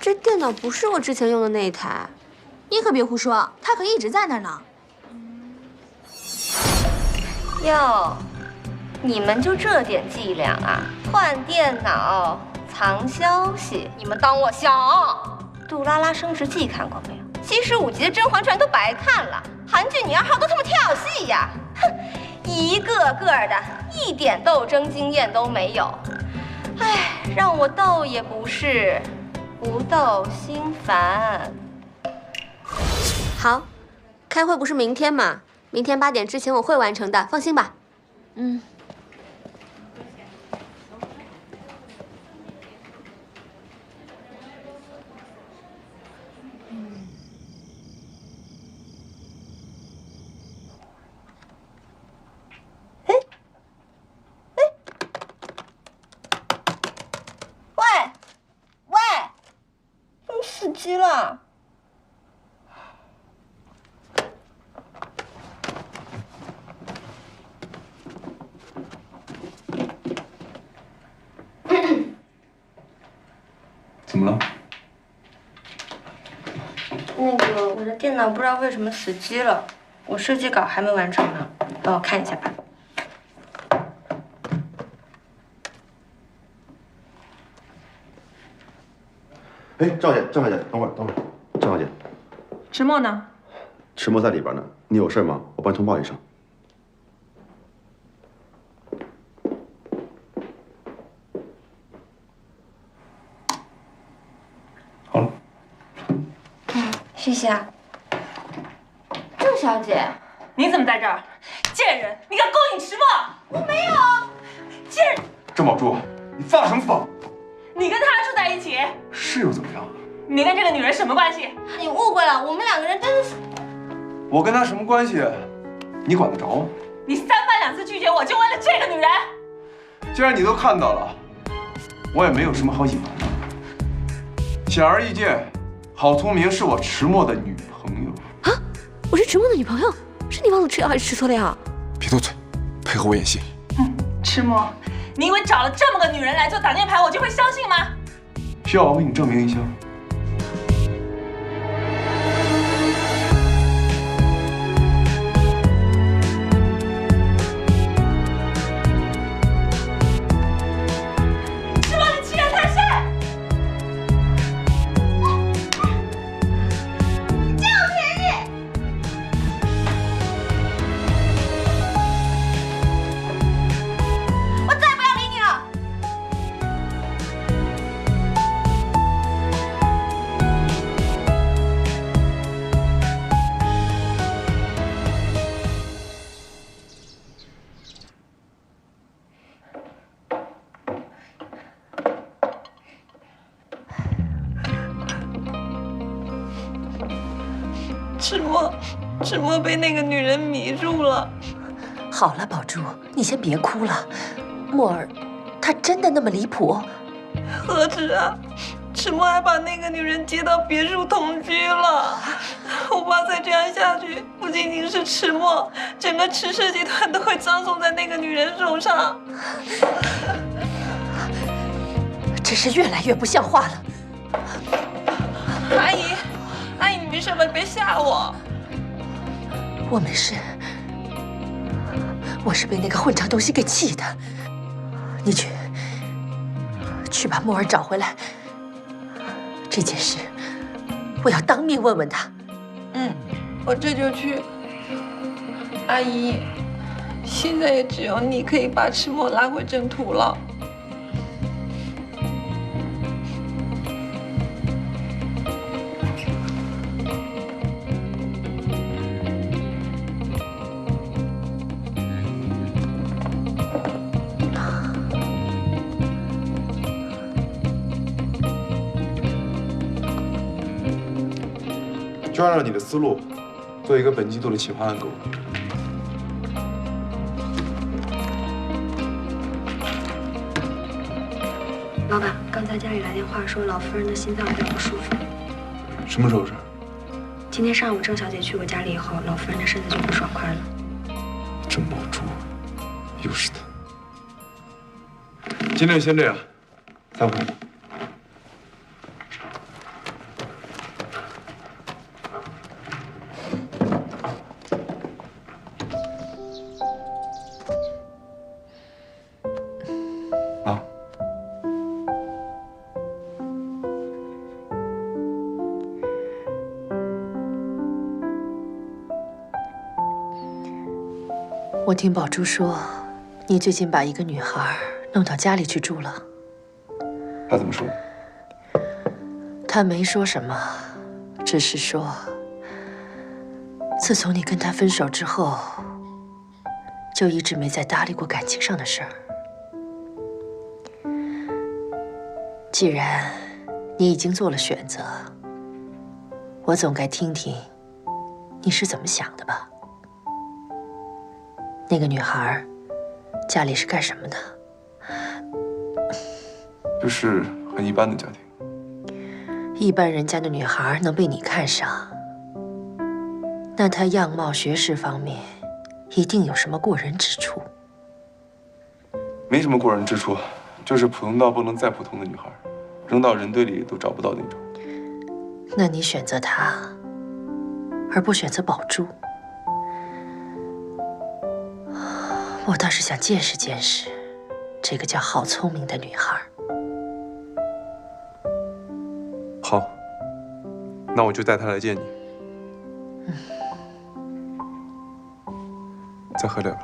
这电脑不是我之前用的那一台。你可别胡说，它可一直在那儿呢。哟，你们就这点伎俩啊？换电脑、藏消息，你们当我小？杜拉拉升职记看过没有？75集的《甄嬛传》都白看了，韩剧女2号都他妈跳戏呀！哼，一个个的，一点斗争经验都没有。哎，让我斗也不是，不斗心烦。好，开会不是明天吗？明天8点之前我会完成的，放心吧。死机了。怎么了？那个，我的电脑不知道为什么死机了，我设计稿还没完成呢，帮我看一下吧。哎，赵姐，郑小姐，等会儿，郑小姐，迟墨呢？迟墨在里边呢，你有事吗？我帮你通报一声。好了。谢谢啊。郑小姐，你怎么在这儿？贱人，你敢勾引迟墨？我没有。贱人，郑宝珠，你发什么疯？你跟他住在一起，是又怎么样？你跟这个女人什么关系？你误会了，我们两个人真的是……我跟他什么关系？你管得着吗？你3番2次拒绝我，就为了这个女人？既然你都看到了，我也没有什么好隐瞒的。显而易见，郝聪明是我迟墨的女朋友。啊，我是迟墨的女朋友，是你忘了吃药还是吃错了药？别多嘴，配合我演戏。迟墨，你以为找了这么个女人来做挡箭牌，我就会相信吗？需要我为你证明一下？迟墨，你欺人太甚！你占我便宜！我再也不要理你了。迟墨被那个女人迷住了。好了，宝珠，你先别哭了。墨儿，她真的那么离谱？何止啊！迟墨还把那个女人接到别墅同居了。我怕再这样下去，不仅仅是迟墨，整个迟氏集团都会葬送在那个女人手上。真是越来越不像话了。阿姨，阿姨，你没事吧？别吓我。我没事，我是被那个混账东西给气的。你去把墨儿找回来。这件事，我要当面问问他。我这就去。阿姨，现在也只有你可以把迟墨拉回正途了。就按照你的思路，做一个本季度的企划案给我。老板，刚才家里来电话说老夫人的心脏比较不舒服。什么时候事？今天上午郑小姐去我家里以后，老夫人的身子就不爽快了。郑宝珠，又是他。今天先这样，3回。我听宝珠说，你最近把一个女孩弄到家里去住了。他怎么说？他没说什么，只是说，自从你跟他分手之后，就一直没再搭理过感情上的事儿。既然你已经做了选择，我总该听听你是怎么想的吧。那个女孩家里是干什么的？就是很一般的家庭。一般人家的女孩能被你看上，那她样貌、学识方面一定有什么过人之处。没什么过人之处，就是普通到不能再普通的女孩。扔到人堆里都找不到那种。那你选择他，而不选择宝珠，我倒是想见识见识这个叫郝聪明的女孩。好，那我就带她来见你。再喝点吧。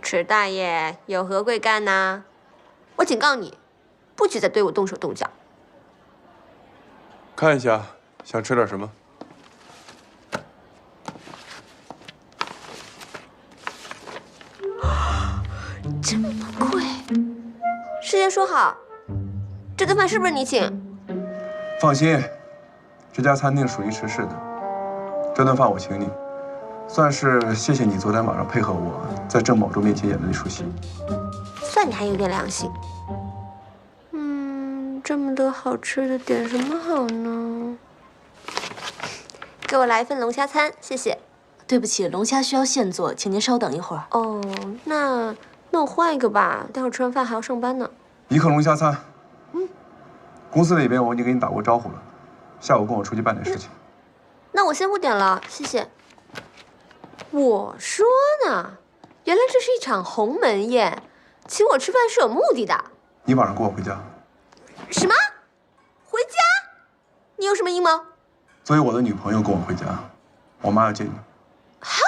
池大爷有何贵干呐？我警告你，不许再对我动手动脚。看一下，想吃点什么？这么贵！事先说好，这顿饭是不是你请？放心，这家餐厅属于池氏的，这顿饭我请你，算是谢谢你昨天晚上配合我在郑宝珠面前演的那出戏。算你还有点良心。这么多好吃的，点什么好呢？给我来一份龙虾餐，谢谢。对不起，龙虾需要现做，请您稍等一会儿。哦，那我换一个吧，待会儿吃完饭还要上班呢。一客龙虾餐。公司那边我已经给你打过招呼了，下午跟我出去办点事情。那我先不点了，谢谢。我说呢，原来这是一场鸿门宴，请我吃饭是有目的的。你晚上跟我回家。什么？回家？你有什么阴谋？作为我的女朋友跟我回家，我妈要见你。好